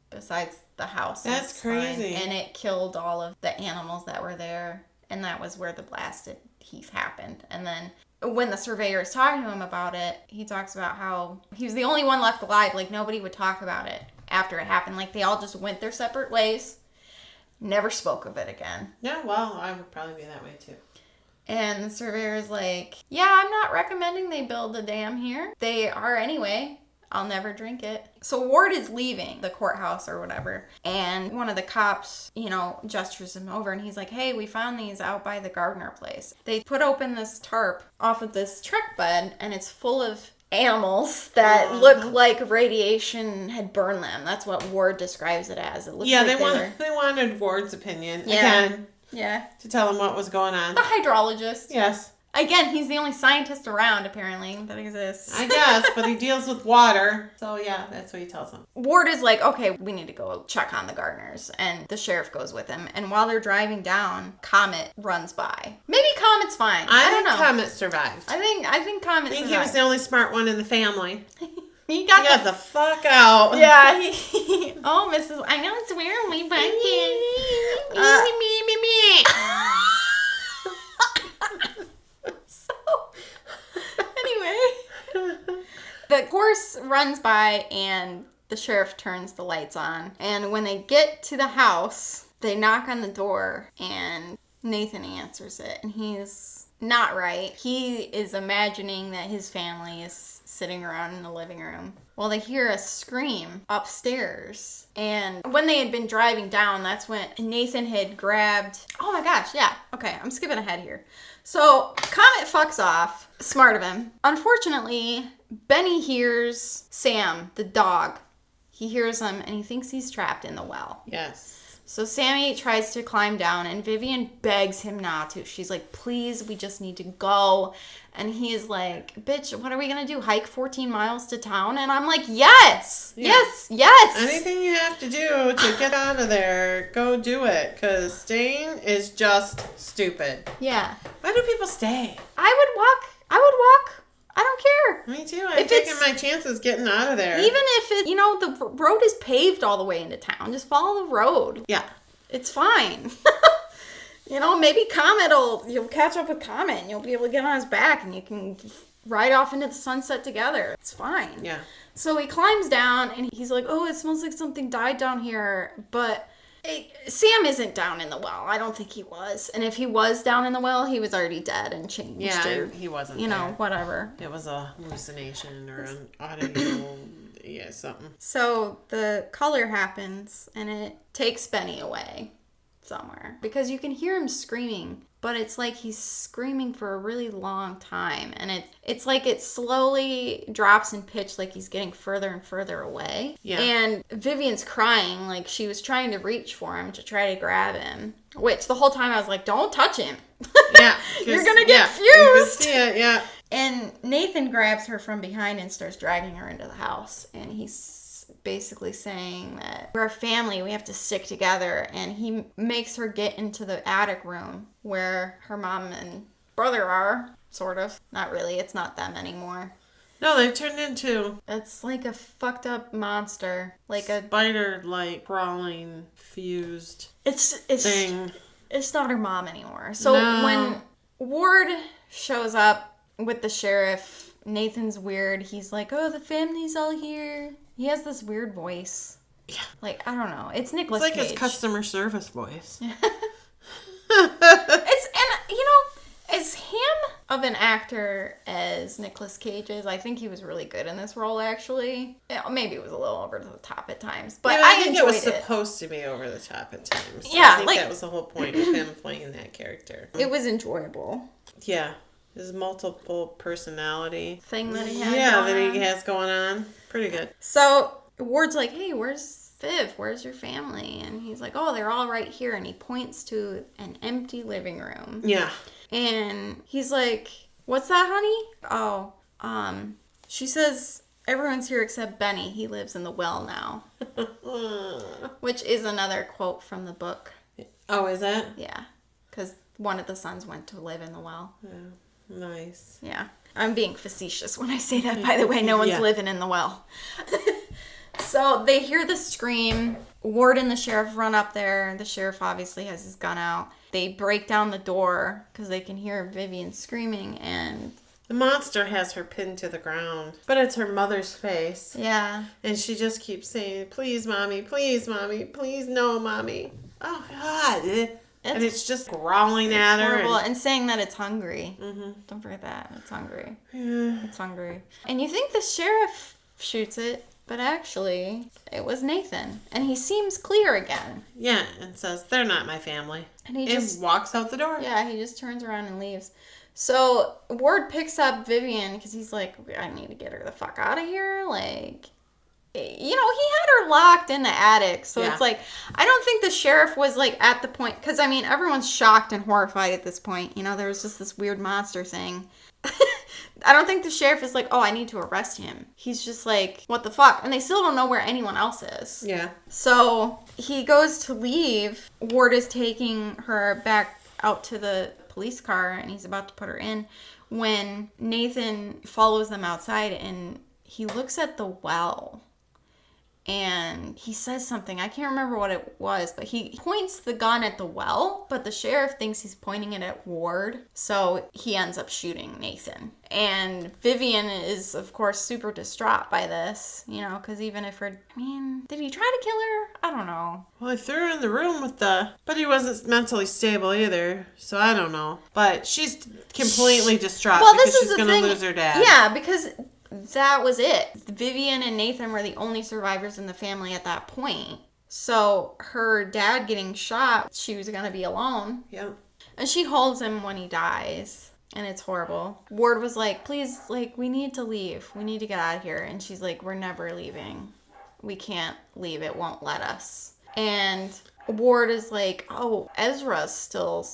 Besides the house.
That's crazy.
And it killed all of the animals that were there. And that was where the blasted heath happened. And then when the surveyor is talking to him about it, he talks about how he was the only one left alive. Like, nobody would talk about it after it happened. Like, they all just went their separate ways. Never spoke of it again.
Yeah, well, I would probably be that way too.
And the surveyor is like, yeah, I'm not recommending they build a dam here. They are anyway. I'll never drink it. So Ward is leaving the courthouse or whatever. And one of the cops, gestures him over. And he's like, hey, we found these out by the Gardner place. They put open this tarp off of this truck bed. And it's full of animals that look like radiation had burned them. That's what Ward describes it as. It looks like
they wanted Ward's opinion. Again.
Yeah.
To tell him what was going on.
The hydrologist.
Yes.
Again, he's the only scientist around, apparently, that exists.
I guess, but he deals with water. So, yeah, that's what he tells him.
Ward is like, okay, we need to go check on the Gardners. And the sheriff goes with him. And while they're driving down, Comet runs by. Maybe Comet's fine. I don't know.
Comet survived.
I think Comet survived.
He was the only smart one in the family.
He got
the fuck out.
Yeah, oh, Mrs. I know it's weird, me, Becky. The horse runs by and the sheriff turns the lights on. And when they get to the house, they knock on the door and Nathan answers it. And he's not right. He is imagining that his family is sitting around in the living room. Well, they hear a scream upstairs. And when they had been driving down, that's when Nathan had grabbed... Oh my gosh, yeah. Okay, I'm skipping ahead here. So, Comet fucks off. Smart of him. Unfortunately, Benny hears Sam, the dog. He hears him and he thinks he's trapped in the well.
Yes.
So Sammy tries to climb down and Vivian begs him not to. She's like, please, we just need to go. And he is like, bitch, what are we going to do? Hike 14 miles to town? And I'm like, yes, yes.
Anything you have to do to get out of there, go do it. Because staying is just stupid.
Yeah.
Why do people stay?
I would walk. I don't care.
Me too. I'm taking my chances getting out of there.
Even if the road is paved all the way into town, just follow the road.
Yeah.
It's fine. Maybe you'll catch up with Comet and you'll be able to get on his back and you can ride off into the sunset together. It's fine.
Yeah.
So he climbs down and he's like, oh, it smells like something died down here. But Sam isn't down in the well. I don't think he was. And if he was down in the well, he was already dead and changed.
Yeah, he wasn't there.
Whatever.
It was a hallucination or an audio, something.
So the color happens and it takes Benny away somewhere. Because you can hear him screaming. But it's like he's screaming for a really long time. And it's like it slowly drops in pitch like he's getting further and further away. Yeah. And Vivian's crying like she was trying to reach for him to try to grab him. Which the whole time I was like, don't touch him.
Yeah.
You're going to get fused.
You can see it, yeah.
And Nathan grabs her from behind and starts dragging her into the house. And he's basically saying that we're a family, we have to stick together, and he makes her get into the attic room where her mom and brother are, sort of. Not really, it's not them anymore.
No, they've turned into...
It's like a fucked up monster. Like a...
spider-like, crawling, fused
thing. It's not her mom anymore. So when Ward shows up with the sheriff, Nathan's weird. He's like, oh, the family's all here. He has this weird voice. Yeah. Like, I don't know. It's Nicolas Cage.
It's like his customer service voice.
As him of an actor as Nicolas Cage is. I think he was really good in this role, actually. Maybe it was a little over the top at times, but I think
it was supposed to be over the top at times.
Yeah,
I think that was the whole point of him playing that character.
It was enjoyable.
Yeah. His multiple personality
thing that he has
has going on. Pretty good.
So Ward's like, hey, where's Viv? Where's your family? And he's like, oh, they're all right here. And he points to an empty living room.
Yeah.
And he's like, what's that, honey? Oh, she says, everyone's here except Benny. He lives in the well now. Which is another quote from the book.
Oh, is that?
Yeah. Because one of the sons went to live in the well.
Yeah. Nice.
Yeah. I'm being facetious when I say that, by the way. No one's living in the well. So they hear the scream. Ward and the sheriff run up there. The sheriff obviously has his gun out. They break down the door because they can hear Vivian screaming, and
the monster has her pinned to the ground. But it's her mother's face.
Yeah.
And she just keeps saying, please, mommy, please, no, mommy. Oh, God. And it's just growling at her.
Horrible. And saying that it's hungry. Mm-hmm. Don't forget that. It's hungry.
Yeah.
It's hungry. And you think the sheriff shoots it, but actually it was Nathan. And he seems clear again.
Yeah, and says, they're not my family.
And he just
walks out the door.
Yeah, he just turns around and leaves. So Ward picks up Vivian because he's like, I need to get her the fuck out of here. Like, you know, he had her locked in the attic. So it's like, I don't think the sheriff was like at the point, because I mean, everyone's shocked and horrified at this point. You know, there was just this weird monster thing. I don't think the sheriff is like, oh, I need to arrest him. He's just like, what the fuck? And they still don't know where anyone else is.
Yeah.
So he goes to leave. Ward is taking her back out to the police car, and he's about to put her in when Nathan follows them outside, and he looks at the well. And he says something. I can't remember what it was, but he points the gun at the well, but the sheriff thinks he's pointing it at Ward. So he ends up shooting Nathan. And Vivian is, of course, super distraught by this, you know, because even if her, I mean, did he try to kill her? I don't know.
Well, I threw her in the room with but he wasn't mentally stable either, so I don't know. But she's completely distraught because she's going to lose her dad.
Yeah, because that was it. Vivian and Nathan were the only survivors in the family at that point. So her dad getting shot, she was going to be alone.
Yep.
And she holds him when he dies. And it's horrible. Ward was like, please, like, we need to leave. We need to get out of here. And she's like, we're never leaving. We can't leave. It won't let us. And Ward is like, oh, Ezra's still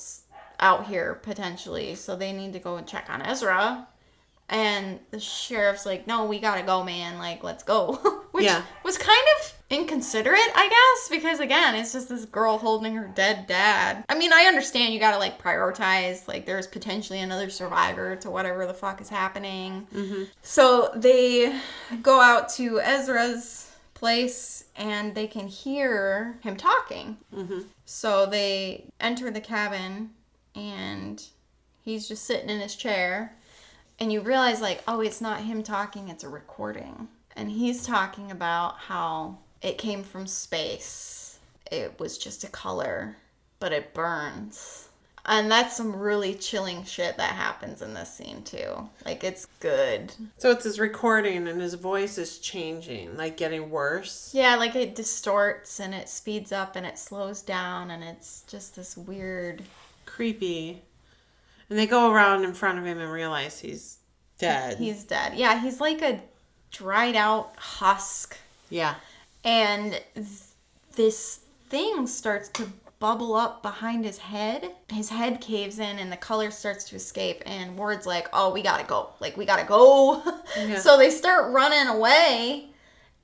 out here potentially. So they need to go and check on Ezra. And the sheriff's like, no, we gotta go, man. Like, let's go. Which was kind of inconsiderate, I guess. Because, again, it's just this girl holding her dead dad. I mean, I understand you gotta, like, prioritize. Like, there's potentially another survivor to whatever the fuck is happening. Mm-hmm. So they go out to Ezra's place, and they can hear him talking. Mm-hmm. So they enter the cabin, and he's just sitting in his chair. And you realize, like, oh, it's not him talking, it's a recording. And he's talking about how it came from space. It was just a color, but it burns. And that's some really chilling shit that happens in this scene, too. Like, it's good.
So it's his recording, and his voice is changing, like, getting worse.
Yeah, like, it distorts, and it speeds up, and it slows down, and it's just this weird...
creepy. And they go around in front of him and realize he's dead.
He's dead. Yeah, he's like a dried out husk.
Yeah.
And this thing starts to bubble up behind his head. His head caves in and the color starts to escape. And Ward's like, oh, we gotta go. Like, we gotta go. Yeah. So they start running away.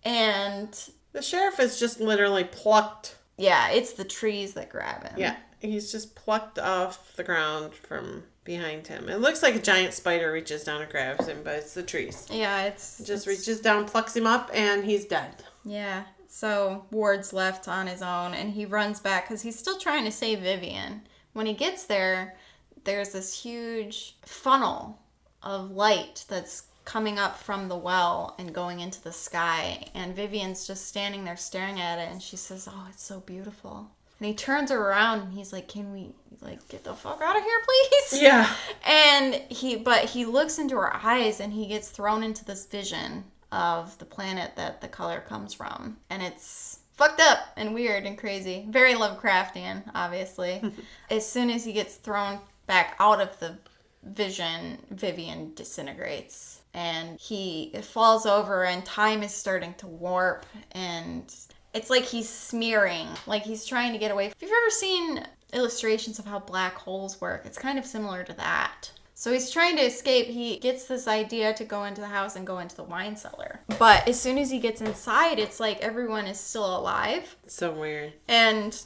And
the sheriff is just literally plucked.
Yeah, it's the trees that grab him.
Yeah. He's just plucked off the ground from behind him. It looks like a giant spider reaches down and grabs him, but it's the trees.
Yeah, it
reaches down, plucks him up, and he's dead.
Yeah. So Ward's left on his own, and he runs back because he's still trying to save Vivian. When he gets there, there's this huge funnel of light that's coming up from the well and going into the sky. And Vivian's just standing there staring at it, and she says, oh, it's so beautiful. And he turns her around and he's like, can we, like, get the fuck out of here, please?
Yeah.
And he looks into her eyes and he gets thrown into this vision of the planet that the color comes from. And it's fucked up and weird and crazy. Very Lovecraftian, obviously. As soon as he gets thrown back out of the vision, Vivian disintegrates. And he falls over and time is starting to warp. And it's like he's smearing. Like he's trying to get away. If you've ever seen illustrations of how black holes work, it's kind of similar to that. So he's trying to escape. He gets this idea to go into the house and go into the wine cellar. But as soon as he gets inside, it's like everyone is still alive.
So weird.
And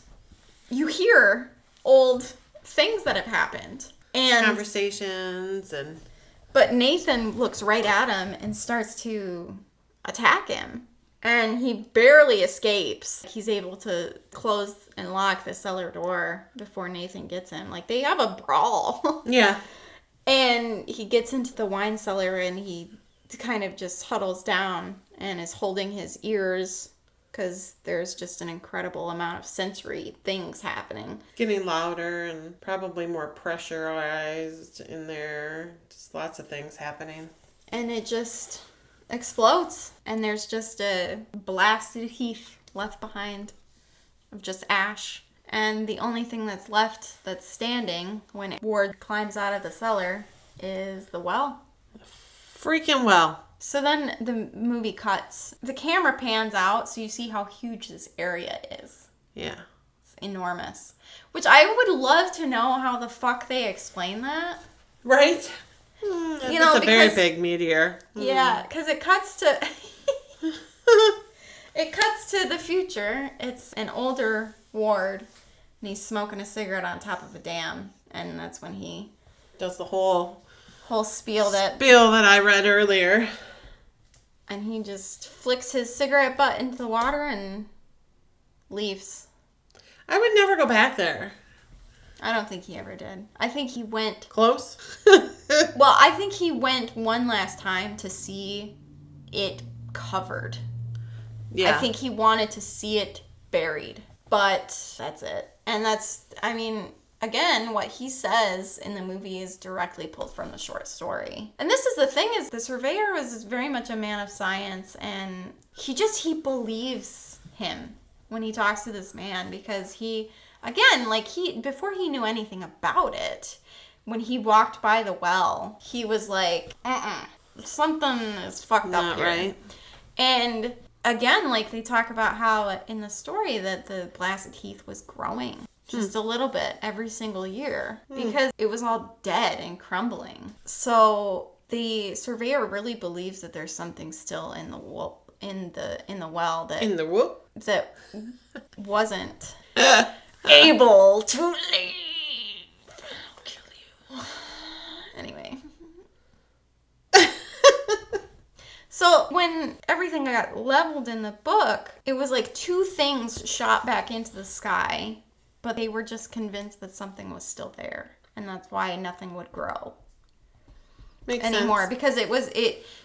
you hear old things that have happened. And
Conversations and...
But Nathan looks right at him and starts to attack him. And he barely escapes. He's able to close and lock the cellar door before Nathan gets him. Like, they have a brawl.
Yeah.
And he gets into the wine cellar and he kind of just huddles down and is holding his ears because there's just an incredible amount of sensory things happening.
Getting louder and probably more pressurized in there. Just lots of things happening.
And it just explodes. And there's just a blasted heath left behind of just ash. And the only thing that's left that's standing when Ward climbs out of the cellar is the well.
Freaking well.
So then the movie cuts. The camera pans out so you see how huge this area is.
Yeah.
It's enormous. Which I would love to know how the fuck they explain that.
Right? It's a very big meteor.
Yeah, because it cuts to... It cuts to the future. It's an older Ward, and he's smoking a cigarette on top of a dam. And that's when he...
Does the whole
spiel that
I read earlier.
And he just flicks his cigarette butt into the water and leaves.
I would never go back there.
I don't think he ever did. I think he went...
Close?
Well, I think he went one last time to see it covered.
Yeah.
I think he wanted to see it buried. But that's it. And that's, I mean... Again, what he says in the movie is directly pulled from the short story. And this is the thing, is the surveyor was very much a man of science, and he believes him when he talks to this man, because he, again, like before he knew anything about it, when he walked by the well, he was like, something is fucked up here.
Right.
And again, like they talk about how in the story that the blasted heath was growing. Just a little bit every single year because it was all dead and crumbling. So the surveyor really believes that there's something still in the well that wasn't able to leave. I'll kill you. Anyway. So when everything got leveled in the book, it was like two things shot back into the sky. But they were just convinced that something was still there. And that's why nothing would grow.
Makes
anymore.
sense.
Because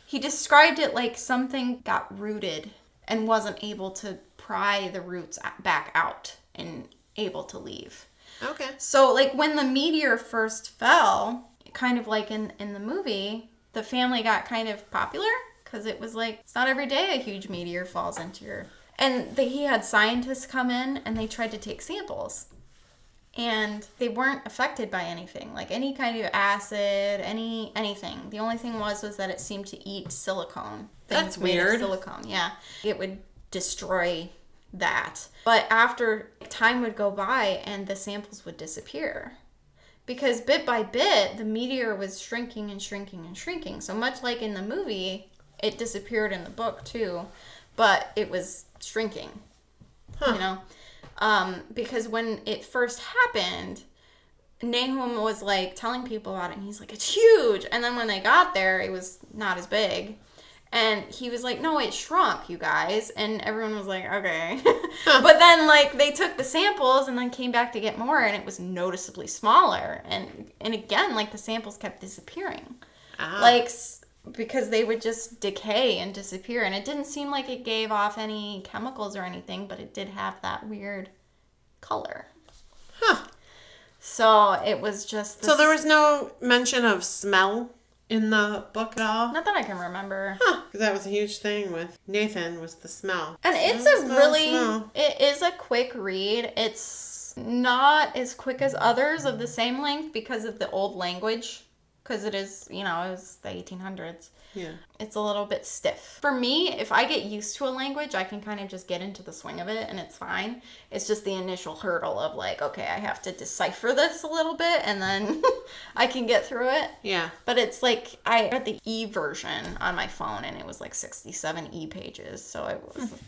he described it like something got rooted and wasn't able to pry the roots back out and able to leave.
Okay.
So like when the meteor first fell, kind of like in the movie, the family got kind of popular. Because it was like, it's not every day a huge meteor falls into your... And he had scientists come in and they tried to take samples. And they weren't affected by anything. Like any kind of acid, anything. The only thing was that it seemed to eat silicone.
That's weird.
Silicone, yeah. It would destroy that. But after time would go by and the samples would disappear. Because bit by bit, the meteor was shrinking and shrinking and shrinking. So much like in the movie, it disappeared in the book too. But it was shrinking, you know? Because when it first happened, Nahum was like telling people about it and he's like, it's huge. And then when they got there, it was not as big. And he was like, no, it shrunk, you guys. And everyone was like, okay. But then like they took the samples and then came back to get more and it was noticeably smaller. And again, like the samples kept disappearing. Like, because they would just decay and disappear. And it didn't seem like it gave off any chemicals or anything, but it did have that weird color.
Huh.
So it was just...
So there was no mention of smell in the book at all?
Not that I can remember.
Huh. Because that was a huge thing with Nathan, was the smell.
And it's it is a quick read. It's not as quick as others of the same length because of the old language. Because it is, it was the 1800s.
Yeah.
It's a little bit stiff. For me, if I get used to a language, I can kind of just get into the swing of it and it's fine. It's just the initial hurdle of like, okay, I have to decipher this a little bit and then I can get through it.
Yeah.
But it's like, I read the e-version on my phone and it was like 67 e-pages. So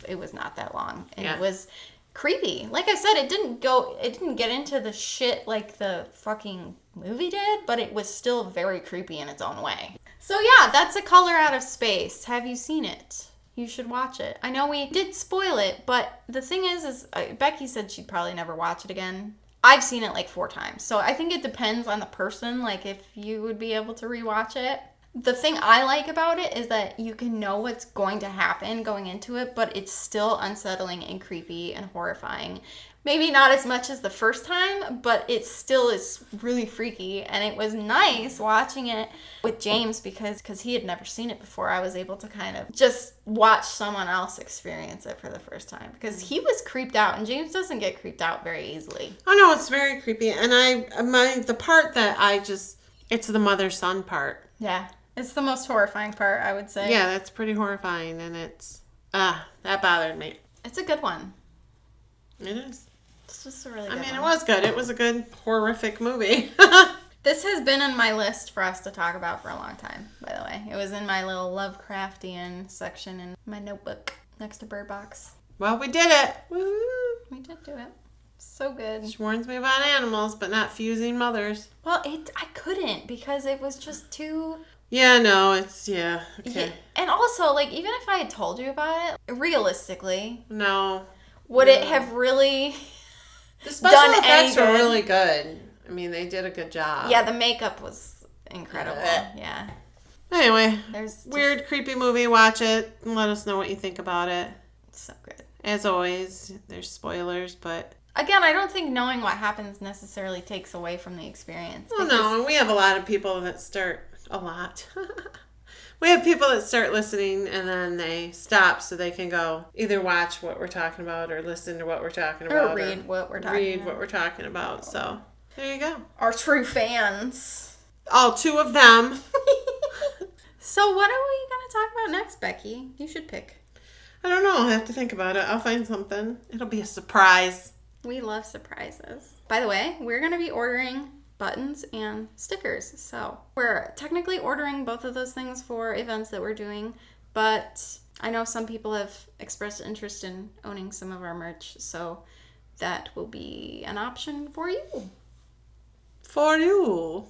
it was not that long. And it was creepy. Like I said, it didn't get into the shit like the fucking movie did, but it was still very creepy in its own way. So yeah, that's A Color Out of Space. Have you seen it? You should watch it. I know we did spoil it, but the thing is Becky said she'd probably never watch it again. I've seen it like 4 times. So I think it depends on the person, like if you would be able to rewatch it. The thing I like about it is that you can know what's going to happen going into it, but it's still unsettling and creepy and horrifying. Maybe not as much as the first time, but it still is really freaky. And it was nice watching it with James because he had never seen it before. I was able to kind of just watch someone else experience it for the first time because he was creeped out, and James doesn't get creeped out very easily.
Oh no, it's very creepy. And the part that it's the mother-son part.
Yeah. It's the most horrifying part, I would say.
Yeah, that's pretty horrifying, and that bothered me.
It's a good one.
It is.
It's just a really good one.
It was good. It was a good horrific movie.
This has been on my list for us to talk about for a long time, by the way. It was in my little Lovecraftian section in my notebook next to Bird Box.
Well, we did it. Woo!
We did do it. So good.
She warns me about animals, but not fusing mothers.
Well, I couldn't because it was just too...
Yeah, no, okay.
Yeah, and also, like, even if I had told you about it, realistically...
No.
Would it have really...
The special effects were really good. I mean, they did a good job.
Yeah, the makeup was incredible. Yeah.
Anyway, weird, creepy movie. Watch it and let us know what you think about it.
It's so good.
As always, there's spoilers, but...
Again, I don't think knowing what happens necessarily takes away from the experience.
Well, no, and we have a lot of people that start... A lot. We have people that start listening and then they stop so they can go either watch what we're talking about or listen to what we're talking about.
Or read what we're talking about.
So, there you go.
Our true fans.
All 2 of them.
So what are we going to talk about next, Becky? You should pick.
I don't know. I'll have to think about it. I'll find something. It'll be a surprise.
We love surprises. By the way, we're going to be ordering buttons and stickers. So we're technically ordering both of those things for events that we're doing, but I know some people have expressed interest in owning some of our merch, so that will be an option for you.
For you.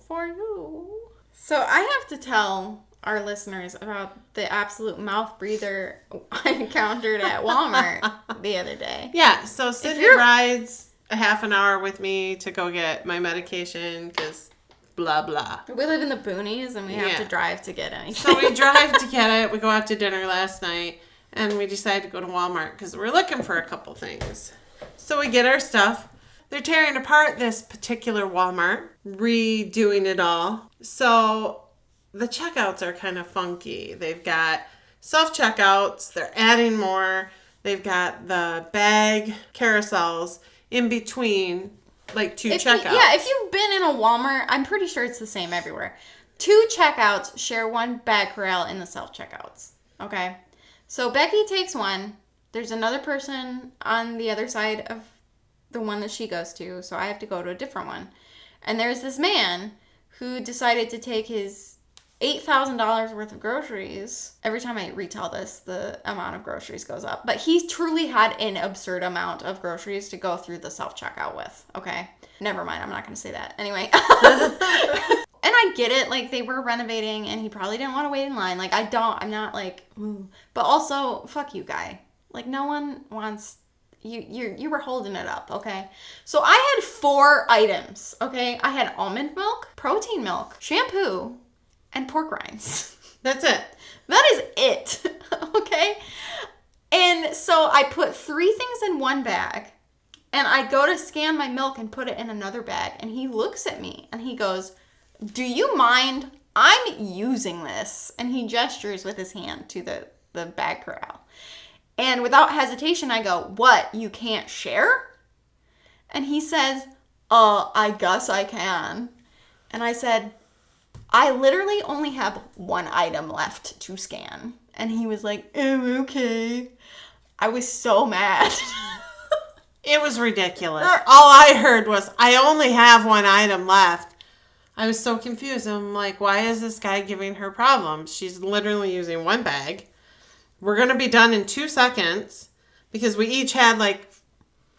So I have to tell our listeners about the absolute mouth breather I encountered at Walmart the other day.
Yeah, so Sydney rides a half an hour with me to go get my medication because blah blah.
We live in the boonies and we have to drive to get anything.
So we drive to get it. We go out to dinner last night and we decided to go to Walmart because we're looking for a couple things. So we get our stuff. They're tearing apart this particular Walmart, redoing it all. So the checkouts are kind of funky. They've got self-checkouts. They're adding more. They've got the bag carousels in between, like 2 checkouts.
If you've been in a Walmart, I'm pretty sure it's the same everywhere. 2 checkouts share one bag corral in the self-checkouts. Okay? So Becky takes one. There's another person on the other side of the one that she goes to, so I have to go to a different one. And there's this man who decided to take his $8,000 worth of groceries. Every time I retell this, the amount of groceries goes up. But he truly had an absurd amount of groceries to go through the self-checkout with. Okay? Never mind. I'm not going to say that. Anyway. And I get it. Like, they were renovating and he probably didn't want to wait in line. Like, I'm not like, ooh. But also, fuck you, guy. Like, no one wants... You were holding it up, okay? So I had 4 items, okay? I had almond milk, protein milk, shampoo, and pork rinds.
That's it.
That is it, okay? And so I put 3 things in one bag, And I go to scan my milk and put it in another bag. And he looks at me and he goes, do you mind? I'm using this. And he gestures with his hand to the bag corral. And without hesitation, I go, what? You can't share? And he says, I guess I can. And I said, I literally only have one item left to scan. And he was like, oh, okay. I was so mad.
It was ridiculous. All I heard was, I only have one item left. I was so confused. I'm like, why is this guy giving her problems? She's literally using one bag. We're going to be done in 2 seconds. Because we each had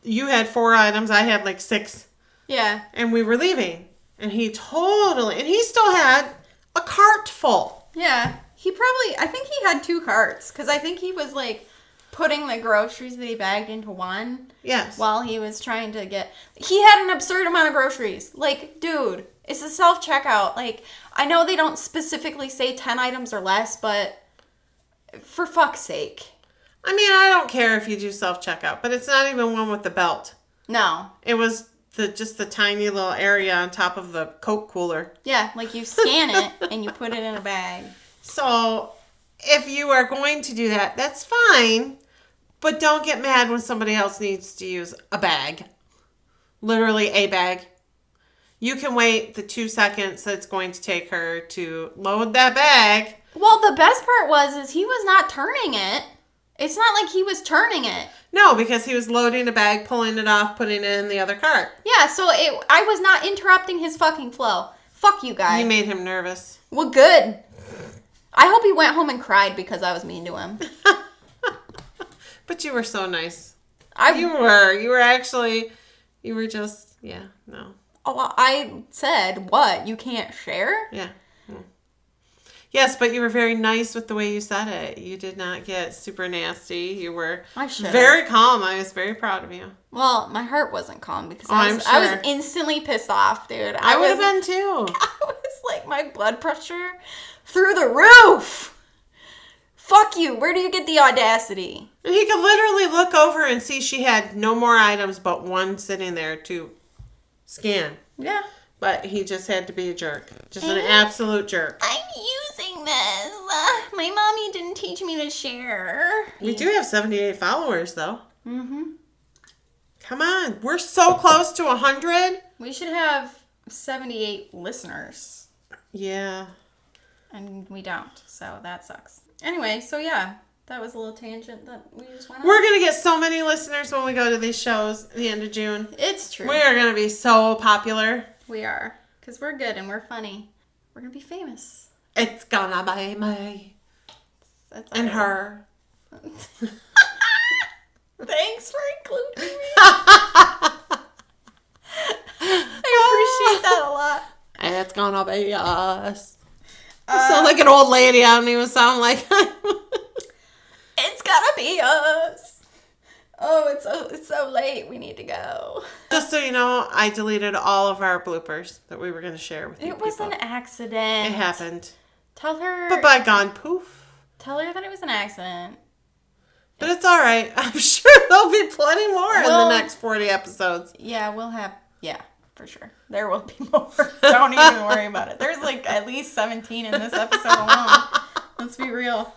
you had 4 items. I had 6.
Yeah.
And we were leaving. And he still had a cart full.
Yeah. I think he had 2 carts. Because I think he was putting the groceries that he bagged into one.
Yes.
While he was trying to he had an absurd amount of groceries. Dude, it's a self-checkout. I know they don't specifically say 10 items or less, but for fuck's sake.
I mean, I don't care if you do self-checkout, but it's not even one with the belt.
No.
It was just the tiny little area on top of the Coke cooler.
Yeah, you scan it and you put it in a bag.
So, if you are going to do that, that's fine. But don't get mad when somebody else needs to use a bag. Literally a bag. You can wait the 2 seconds that it's going to take her to load that bag.
Well, the best part is he was not turning it. It's not like he was turning it.
No, because he was loading a bag, pulling it off, putting it in the other cart.
Yeah, so I was not interrupting his fucking flow. Fuck you guys.
You made him nervous.
Well, good. I hope he went home and cried because I was mean to him.
But you were so nice. You were just, yeah, no.
Oh, I said, what? You can't share?
Yeah. Yes, but you were very nice with the way you said it. You did not get super nasty. You were very calm. I was very proud of you.
Well, my heart wasn't calm because
I
was instantly pissed off, dude.
I would have been too.
I was my blood pressure through the roof. Fuck you. Where do you get the audacity?
And he could literally look over and see she had no more items but one sitting there to scan.
Yeah.
But he just had to be a jerk. Just an absolute jerk.
I'm using this. My mommy didn't teach me to share.
We do have 78 followers, though.
Mm-hmm.
Come on. We're so close to 100.
We should have 78 listeners.
Yeah.
And we don't. So that sucks. Anyway, so yeah. That was a little tangent that we just went on.
We're going to get so many listeners when we go to these shows at the end of June.
It's true.
We are going to be so popular.
We are. Because we're good and we're funny. We're going to be famous.
It's gonna be me. And her.
Thanks for including me. I appreciate that a lot.
It's gonna be us. I sound like an old lady. I don't even sound like...
It's gonna be us. Oh, it's so late. We need to go.
Just so you know, I deleted all of our bloopers that we were going to share with you.
It was an accident.
It happened.
Tell her.
But by gone poof.
Tell her that it was an accident.
But it's all right. I'm sure there'll be plenty more in the next 40 episodes.
Yeah, we'll have. Yeah, for sure. There will be more. Don't even worry about it. There's at least 17 in this episode alone. Let's be real.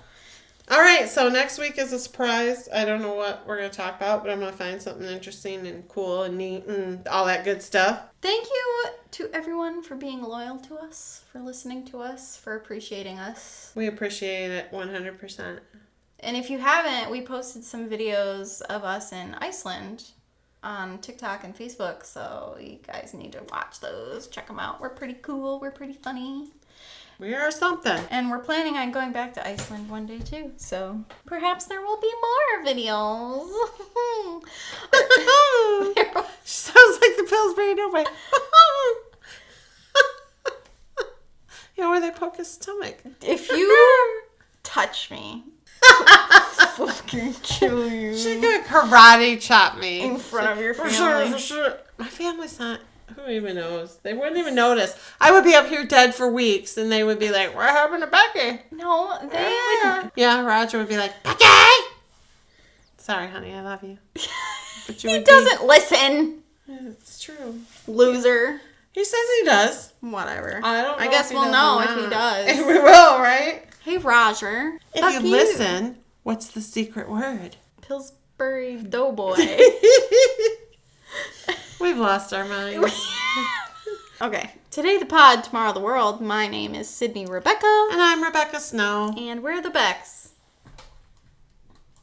All right, so next week is a surprise. I don't know what we're going to talk about, but I'm going to find something interesting and cool and neat and all that good stuff.
Thank you to everyone for being loyal to us, for listening to us, for appreciating us.
We appreciate it 100%.
And if you haven't, we posted some videos of us in Iceland on TikTok and Facebook, so you guys need to watch those. Check them out. We're pretty cool. We're pretty funny.
We are something.
And we're planning on going back to Iceland one day too. So perhaps there will be more videos.
Sounds like the Pillsbury Doughboy. You know where they poke his stomach.
If you touch me, I'll fucking kill you.
She's gonna karate chop me
in front of your family.
For sure. My family's not. Who even knows? They wouldn't even notice. I would be up here dead for weeks, and they would be like, "What happened to Becky?"
No, they would.
Yeah, Roger would be like, "Becky." Sorry, honey, I love you. But you
He
would
doesn't listen.
It's true.
Loser.
He says he does.
Whatever.
I don't know.
I guess
if he
we'll
does
know
or
if he
not.
does.
We will, right?
Hey, Roger.
If
Fuck
you listen, what's the secret word?
Pillsbury Doughboy.
We've lost our minds.
Okay. Today the pod, tomorrow the world. My name is Sydney Rebecca.
And I'm Rebecca Snow.
And we're the Becks.